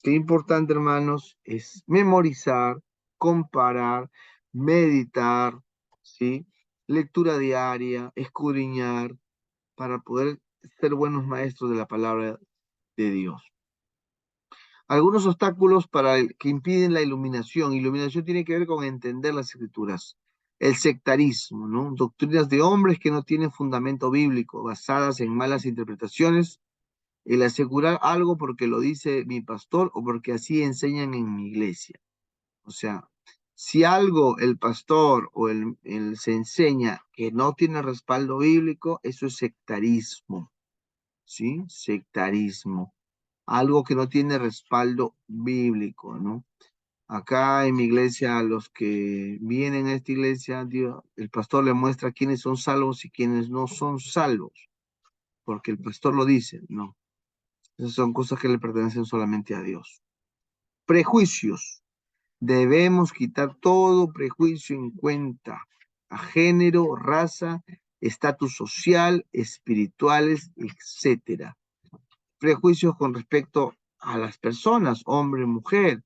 qué importante, hermanos, es memorizar, comparar, meditar, ¿sí? Lectura diaria, escudriñar, para poder ser buenos maestros de la palabra de Dios. Algunos obstáculos que impiden la iluminación. Iluminación tiene que ver con entender las escrituras. El sectarismo, ¿no? Doctrinas de hombres que no tienen fundamento bíblico, basadas en malas interpretaciones. El asegurar algo porque lo dice mi pastor o porque así enseñan en mi iglesia. O sea, si algo el pastor o el se enseña que no tiene respaldo bíblico, eso es sectarismo, ¿sí? Sectarismo. Algo que no tiene respaldo bíblico, ¿no? Acá en mi iglesia, a los que vienen a esta iglesia, el pastor le muestra quiénes son salvos y quiénes no son salvos, porque el pastor lo dice, no. Esas son cosas que le pertenecen solamente a Dios. Prejuicios. Debemos quitar todo prejuicio en cuenta a género, raza, estatus social, espirituales, etcétera. Prejuicios con respecto a las personas, hombre, mujer,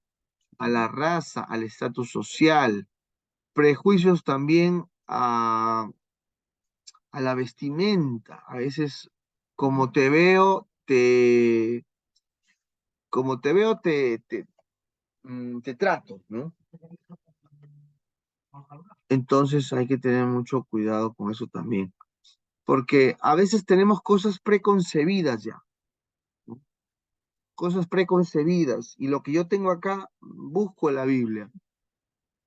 a la raza, al estatus social. Prejuicios también a la vestimenta. A veces, como te veo, como te veo, te trato, ¿no? Entonces hay que tener mucho cuidado con eso también, porque a veces tenemos cosas preconcebidas ya, ¿no? Cosas preconcebidas, y lo que yo tengo acá, busco en la Biblia.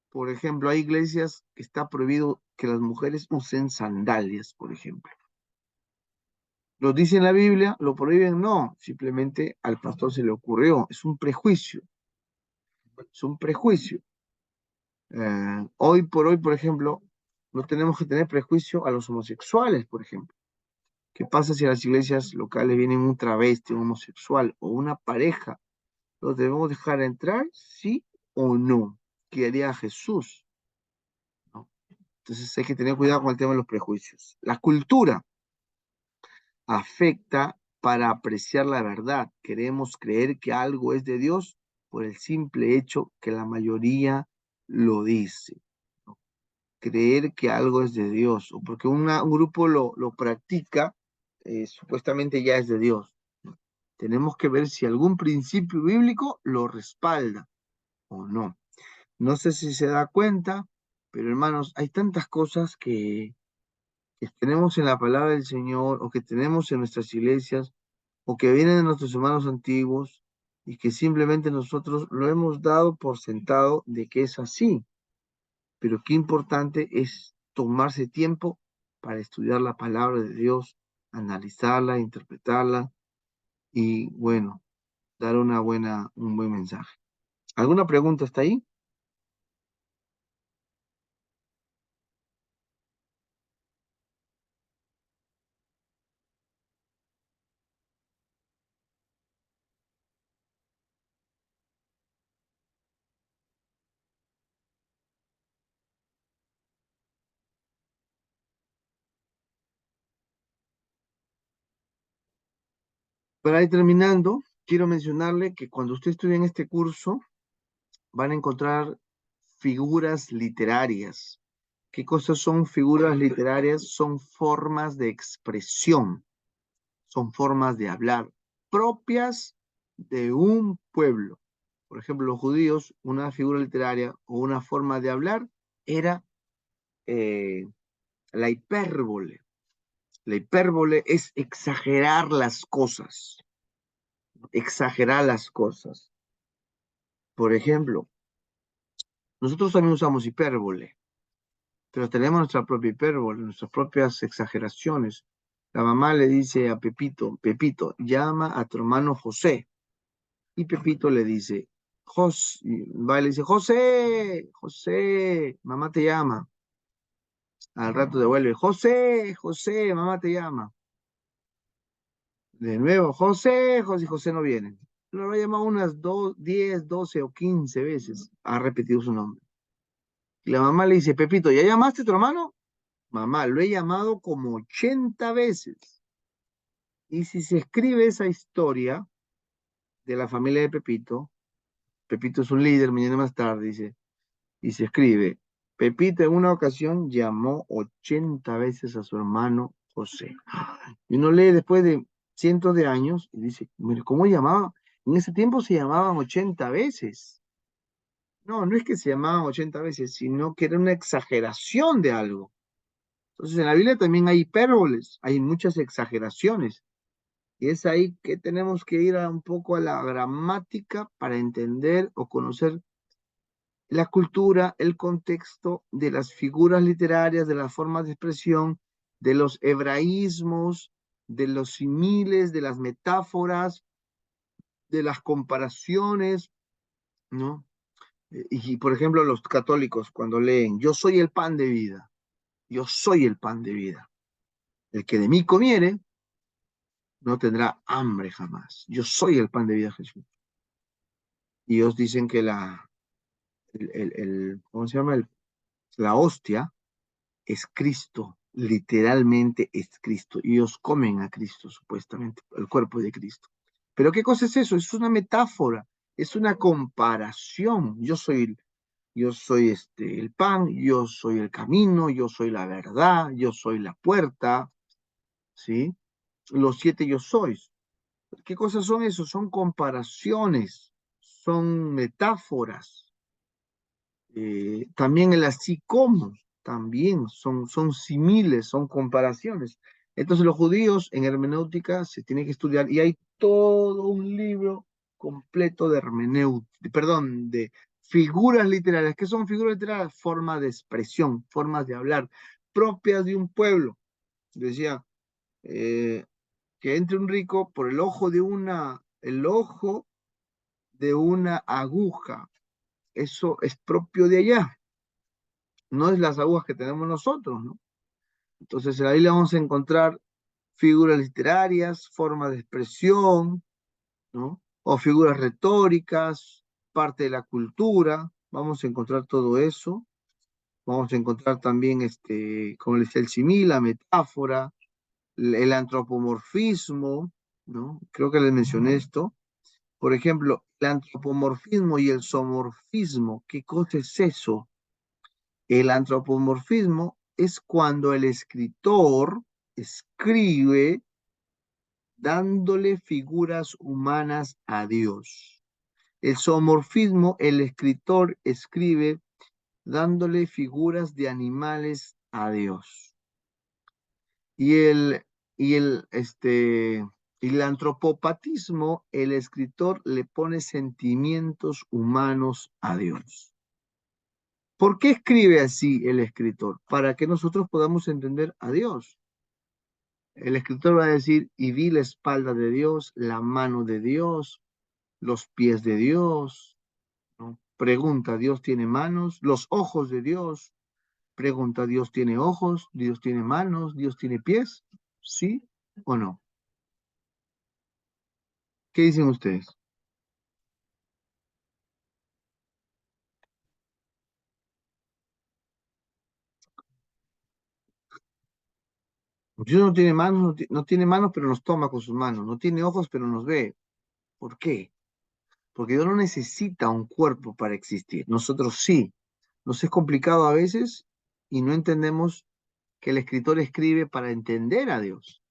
Por ejemplo, hay iglesias que está prohibido que las mujeres usen sandalias, por ejemplo. ¿Lo dice en la Biblia? ¿Lo prohíben? No, simplemente al pastor se le ocurrió, es un prejuicio, es un prejuicio. Hoy por hoy, por ejemplo, no tenemos que tener prejuicio a los homosexuales, por ejemplo. ¿Qué pasa si a las iglesias locales viene un travesti, un homosexual o una pareja? ¿Los debemos dejar entrar? ¿Sí o no? ¿Qué haría Jesús? ¿No? Entonces hay que tener cuidado con el tema de los prejuicios. La cultura afecta para apreciar la verdad. Queremos creer que algo es de Dios por el simple hecho que la mayoría lo dice, ¿no? Creer que algo es de Dios, o porque un grupo lo practica, supuestamente ya es de Dios. Tenemos que ver si algún principio bíblico lo respalda o no. No sé si se da cuenta, pero hermanos, hay tantas cosas que tenemos en la palabra del Señor o que tenemos en nuestras iglesias o que vienen de nuestros hermanos antiguos y que simplemente nosotros lo hemos dado por sentado de que es así. Pero qué importante es tomarse tiempo para estudiar la palabra de Dios, analizarla, interpretarla y, bueno, dar un buen mensaje. ¿Alguna pregunta hasta ahí? Para ir terminando, quiero mencionarle que cuando usted estudie en este curso, van a encontrar figuras literarias. ¿Qué cosas son figuras literarias? Son formas de expresión, son formas de hablar propias de un pueblo. Por ejemplo, los judíos, una figura literaria o una forma de hablar era eh, la hipérbole. La hipérbole es exagerar las cosas, exagerar las cosas. Por ejemplo, nosotros también usamos hipérbole, pero tenemos nuestra propia hipérbole, nuestras propias exageraciones. La mamá le dice a Pepito, Pepito, llama a tu hermano José. Y Pepito le dice, va y le dice, José, José, mamá te llama. Al rato devuelve, José, José, mamá te llama. De nuevo, José, José, José no viene. Lo habrá llamado unas 10, 12 o 15 veces. Ha repetido su nombre. Y la mamá le dice, Pepito, ¿ya llamaste a tu hermano? Mamá, lo he llamado como 80 veces. Y si se escribe esa historia de la familia de Pepito, Pepito es un líder, mañana más tarde, dice, y se escribe, Pepito en una ocasión llamó 80 veces a su hermano José. Y uno lee después de cientos de años y dice, mire, ¿cómo llamaba? En ese tiempo se llamaban 80 veces. No, no es que se llamaban 80 veces, sino que era una exageración de algo. Entonces en la Biblia también hay hipérboles, hay muchas exageraciones. Y es ahí que tenemos que ir un poco a la gramática para entender o conocer la cultura, el contexto de las figuras literarias, de las formas de expresión, de los hebraísmos, de los similes, de las metáforas, de las comparaciones, ¿no? Y, por ejemplo, los católicos cuando leen, yo soy el pan de vida, yo soy el pan de vida. El que de mí comiere no tendrá hambre jamás. Yo soy el pan de vida, Jesús. Y ellos dicen que ¿cómo se llama? La hostia es Cristo, literalmente es Cristo. Y ellos comen a Cristo, supuestamente, el cuerpo de Cristo. Pero ¿qué cosa es eso? Es una metáfora, es una comparación. Yo soy el pan, yo soy el camino, yo soy la verdad, yo soy la puerta, ¿sí? Los 7 yo sois. ¿Qué cosas son eso? Son comparaciones, son metáforas. También el así como, también son similes, son comparaciones. Entonces los judíos en hermenéutica se tienen que estudiar y hay todo un libro completo de hermenéutica, perdón, de figuras literarias. ¿Qué son figuras literarias? Formas de expresión, formas de hablar propias de un pueblo. Decía, que entre un rico por el ojo de una aguja. Eso es propio de allá, no es las agujas que tenemos nosotros, ¿no? Entonces ahí le vamos a encontrar figuras literarias, formas de expresión, ¿no? O figuras retóricas, parte de la cultura, vamos a encontrar todo eso. Vamos a encontrar también, como les decía, el simil, la metáfora, el antropomorfismo, ¿no? Creo que les mencioné esto. Por ejemplo, el antropomorfismo y el zoomorfismo. ¿Qué cosa es eso? El antropomorfismo es cuando el escritor escribe dándole figuras humanas a Dios. El zoomorfismo, el escritor escribe dándole figuras de animales a Dios. Y el antropopatismo, el escritor le pone sentimientos humanos a Dios. ¿Por qué escribe así el escritor? Para que nosotros podamos entender a Dios. El escritor va a decir, y vi la espalda de Dios, la mano de Dios, los pies de Dios, ¿no? Pregunta, ¿Dios tiene manos? Los ojos de Dios. Pregunta, ¿Dios tiene ojos? ¿Dios tiene manos? ¿Dios tiene pies? ¿Sí o no? ¿Qué dicen ustedes? Dios no tiene manos, no tiene manos, pero nos toma con sus manos. No tiene ojos, pero nos ve. ¿Por qué? Porque Dios no necesita un cuerpo para existir. Nosotros sí. Nos es complicado a veces y no entendemos que el escritor escribe para entender a Dios.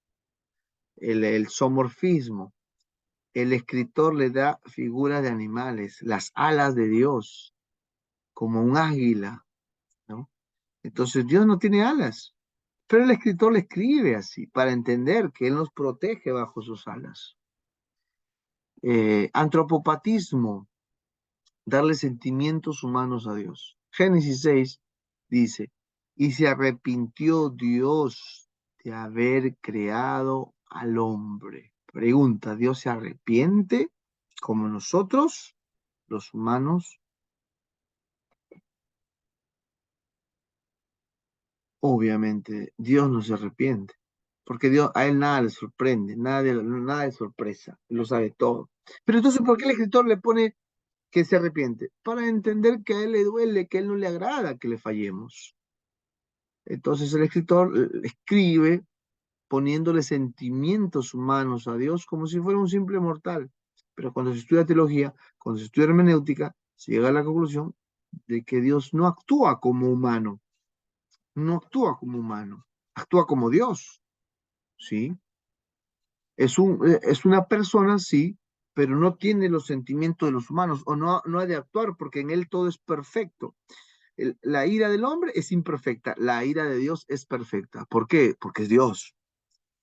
El zoomorfismo. El escritor le da figuras de animales, las alas de Dios, como un águila, ¿no? Entonces Dios no tiene alas, pero el escritor le escribe así, para entender que Él nos protege bajo sus alas. Antropopatismo, darle sentimientos humanos a Dios. Génesis 6 dice, y se arrepintió Dios de haber creado al hombre. Pregunta, ¿Dios se arrepiente como nosotros, los humanos? Obviamente, Dios no se arrepiente, porque Dios, a Él nada le sorprende, nada de sorpresa, Él lo sabe todo. Pero entonces, ¿por qué el escritor le pone que se arrepiente? Para entender que a Él le duele, que a Él no le agrada que le fallemos. Entonces el escritor escribe poniéndole sentimientos humanos a Dios como si fuera un simple mortal. Pero cuando se estudia teología, cuando se estudia hermenéutica, se llega a la conclusión de que Dios no actúa como humano, no actúa como humano, actúa como Dios, ¿sí? Es una persona, sí, pero no tiene los sentimientos de los humanos, o no ha de actuar porque en él todo es perfecto. La ira del hombre es imperfecta, la ira de Dios es perfecta. ¿Por qué? Porque es Dios.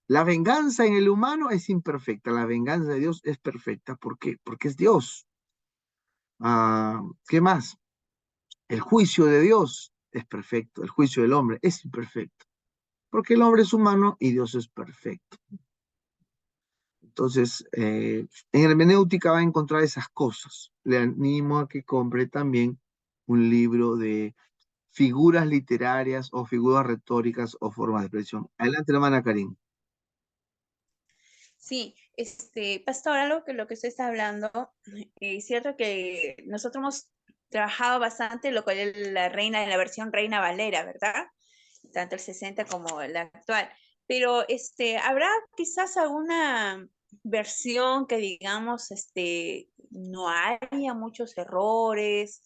La venganza en el humano es imperfecta, la venganza de Dios es perfecta. ¿Por qué? Porque es Dios. ¿Qué más? El juicio de Dios es perfecto, el juicio del hombre es imperfecto, porque el hombre es humano y Dios es perfecto. Entonces, en hermenéutica va a encontrar esas cosas. Le animo a que compre también un libro de figuras literarias o figuras retóricas o formas de expresión. Adelante, hermana Karin. Sí, pastor, algo que lo que usted está hablando, es cierto que nosotros hemos trabajado bastante lo cual es la reina, en la versión Reina Valera, ¿verdad? Tanto el 60 como la actual. Pero habrá quizás alguna versión que digamos no haya muchos errores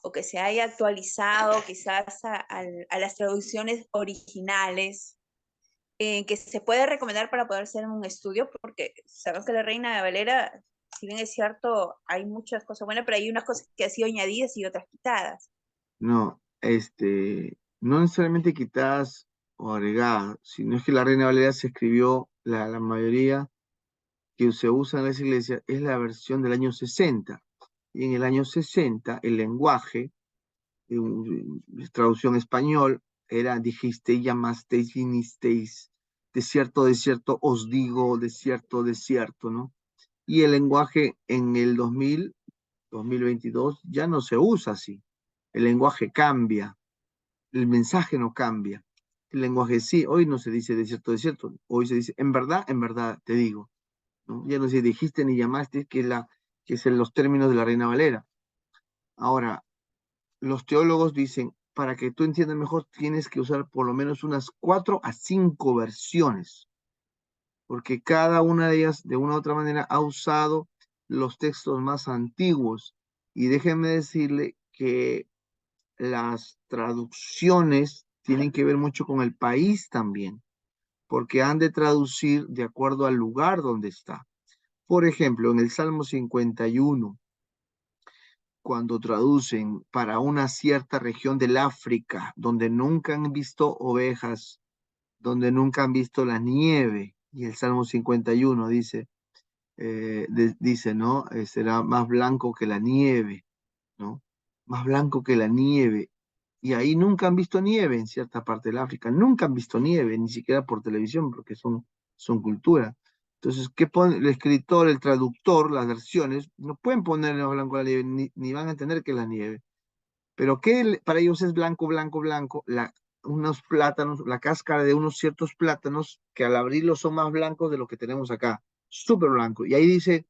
o que se haya actualizado quizás a las traducciones originales que se puede recomendar para poder hacer un estudio, porque sabemos que la Reina de Valera, si bien es cierto, hay muchas cosas buenas, pero hay unas cosas que han sido añadidas y otras quitadas. No, no necesariamente quitadas o agregadas, sino es que la Reina Valera se escribió, la mayoría que se usa en las iglesias es la versión del año 60. Y en el año 60 el lenguaje, traducción español, era dijisteis, llamasteis, vinisteis, desierto, desierto, os digo, desierto, desierto, ¿no? Y el lenguaje en el 2022 ya no se usa así. El lenguaje cambia, el mensaje no cambia. El lenguaje sí, hoy no se dice desierto, desierto, hoy se dice en verdad, te digo, ¿no? Ya no se dijiste ni llamaste, que es en los términos de la Reina Valera. Ahora, los teólogos dicen, para que tú entiendas mejor, tienes que usar por lo menos unas 4 a 5 versiones, porque cada una de ellas, de una u otra manera, ha usado los textos más antiguos. Y déjenme decirle que las traducciones tienen que ver mucho con el país también, porque han de traducir de acuerdo al lugar donde está. Por ejemplo, en el Salmo 51, cuando traducen para una cierta región del África, donde nunca han visto ovejas, donde nunca han visto la nieve, y el Salmo 51 dice, dice, ¿no? Será más blanco que la nieve, ¿no? Más blanco que la nieve. Y ahí nunca han visto nieve en cierta parte del África, nunca han visto nieve, ni siquiera por televisión, porque son cultura. Entonces, ¿qué pone el escritor, el traductor, las versiones? No pueden ponerle más blanco a la nieve, ni van a entender que es la nieve. Pero ¿qué para ellos es blanco, blanco, blanco? Unos plátanos, la cáscara de unos ciertos plátanos que al abrirlos son más blancos de lo que tenemos acá, súper blanco. Y ahí dice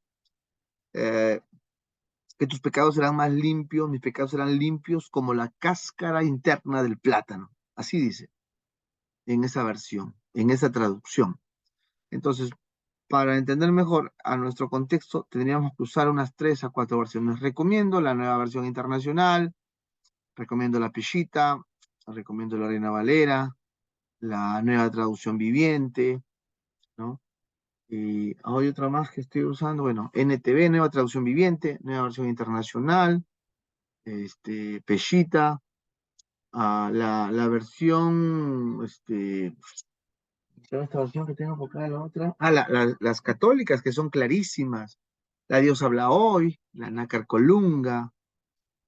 eh, que tus pecados serán más limpios, mis pecados serán limpios como la cáscara interna del plátano. Así dice en esa versión, en esa traducción. Entonces, para entender mejor a nuestro contexto, tendríamos que usar unas 3 a 4 versiones. Recomiendo la nueva versión internacional, recomiendo la Peshita, recomiendo la Reina Valera, la nueva traducción viviente, ¿no? Y hay otra más que estoy usando, bueno, NTV, nueva traducción viviente, nueva versión internacional, Peshita, la versión, esta versión que tengo por acá, la otra, las católicas que son clarísimas, la Dios habla hoy, la Nácar Colunga,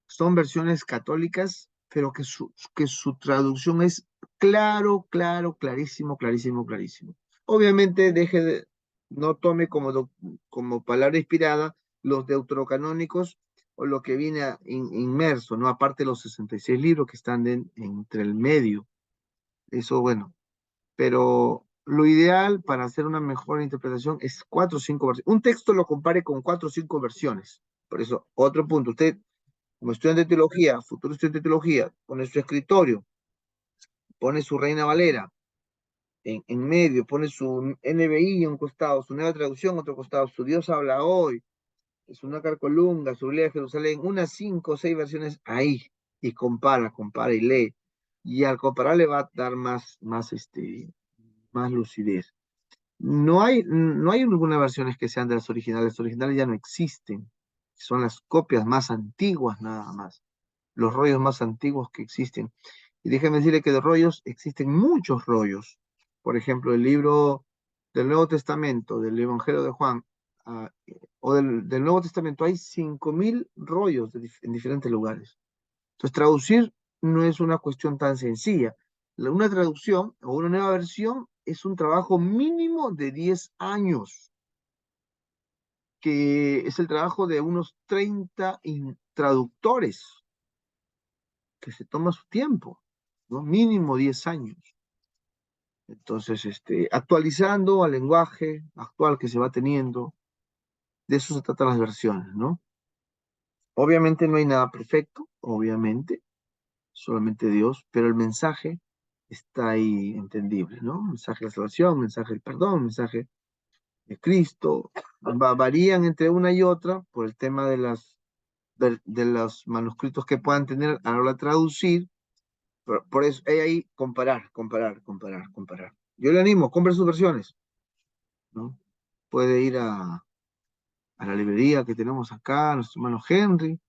son versiones católicas, pero que su traducción es claro, claro, clarísimo, clarísimo, clarísimo. Obviamente, no tome como palabra inspirada los deuterocanónicos o lo que viene inmerso, ¿no? Aparte de los 66 libros que están entre el medio. Eso, bueno. Pero lo ideal para hacer una mejor interpretación es 4 o 5 versiones. Un texto lo compare con 4 o 5 versiones. Por eso, otro punto. Usted como estudiante de teología, futuro estudiante de teología, pone su escritorio, pone su Reina Valera en medio, pone su NBI en un costado, su nueva traducción en otro costado, su Dios habla hoy, su Nácar Colunga, su Biblia de Jerusalén, unas 5 o 6 versiones ahí, y compara y lee. Y al comparar le va a dar más lucidez. No hay algunas versiones que sean de las originales ya no existen, son las copias más antiguas nada más, los rollos más antiguos que existen. Y déjeme decirle que de rollos existen muchos rollos. Por ejemplo, el libro del Nuevo Testamento, del Evangelio de Juan, o del Nuevo Testamento, hay 5.000 rollos en diferentes lugares. Entonces, traducir no es una cuestión tan sencilla. Una traducción o una nueva versión es un trabajo mínimo de 10 años, que es el trabajo de unos 30 traductores. que se toma su tiempo, ¿no? Mínimo 10 años. Entonces, actualizando al lenguaje actual que se va teniendo, de eso se tratan las versiones, ¿no? Obviamente no hay nada perfecto, obviamente, solamente Dios, pero el mensaje está ahí entendible, ¿no? Mensaje de salvación, mensaje del perdón, mensaje de Cristo, varían entre una y otra por el tema de los manuscritos que puedan tener a la hora de traducir. Por eso hay ahí comparar. Yo le animo, compre sus versiones, ¿no? Puede ir a la librería que tenemos acá, nuestro hermano Henry,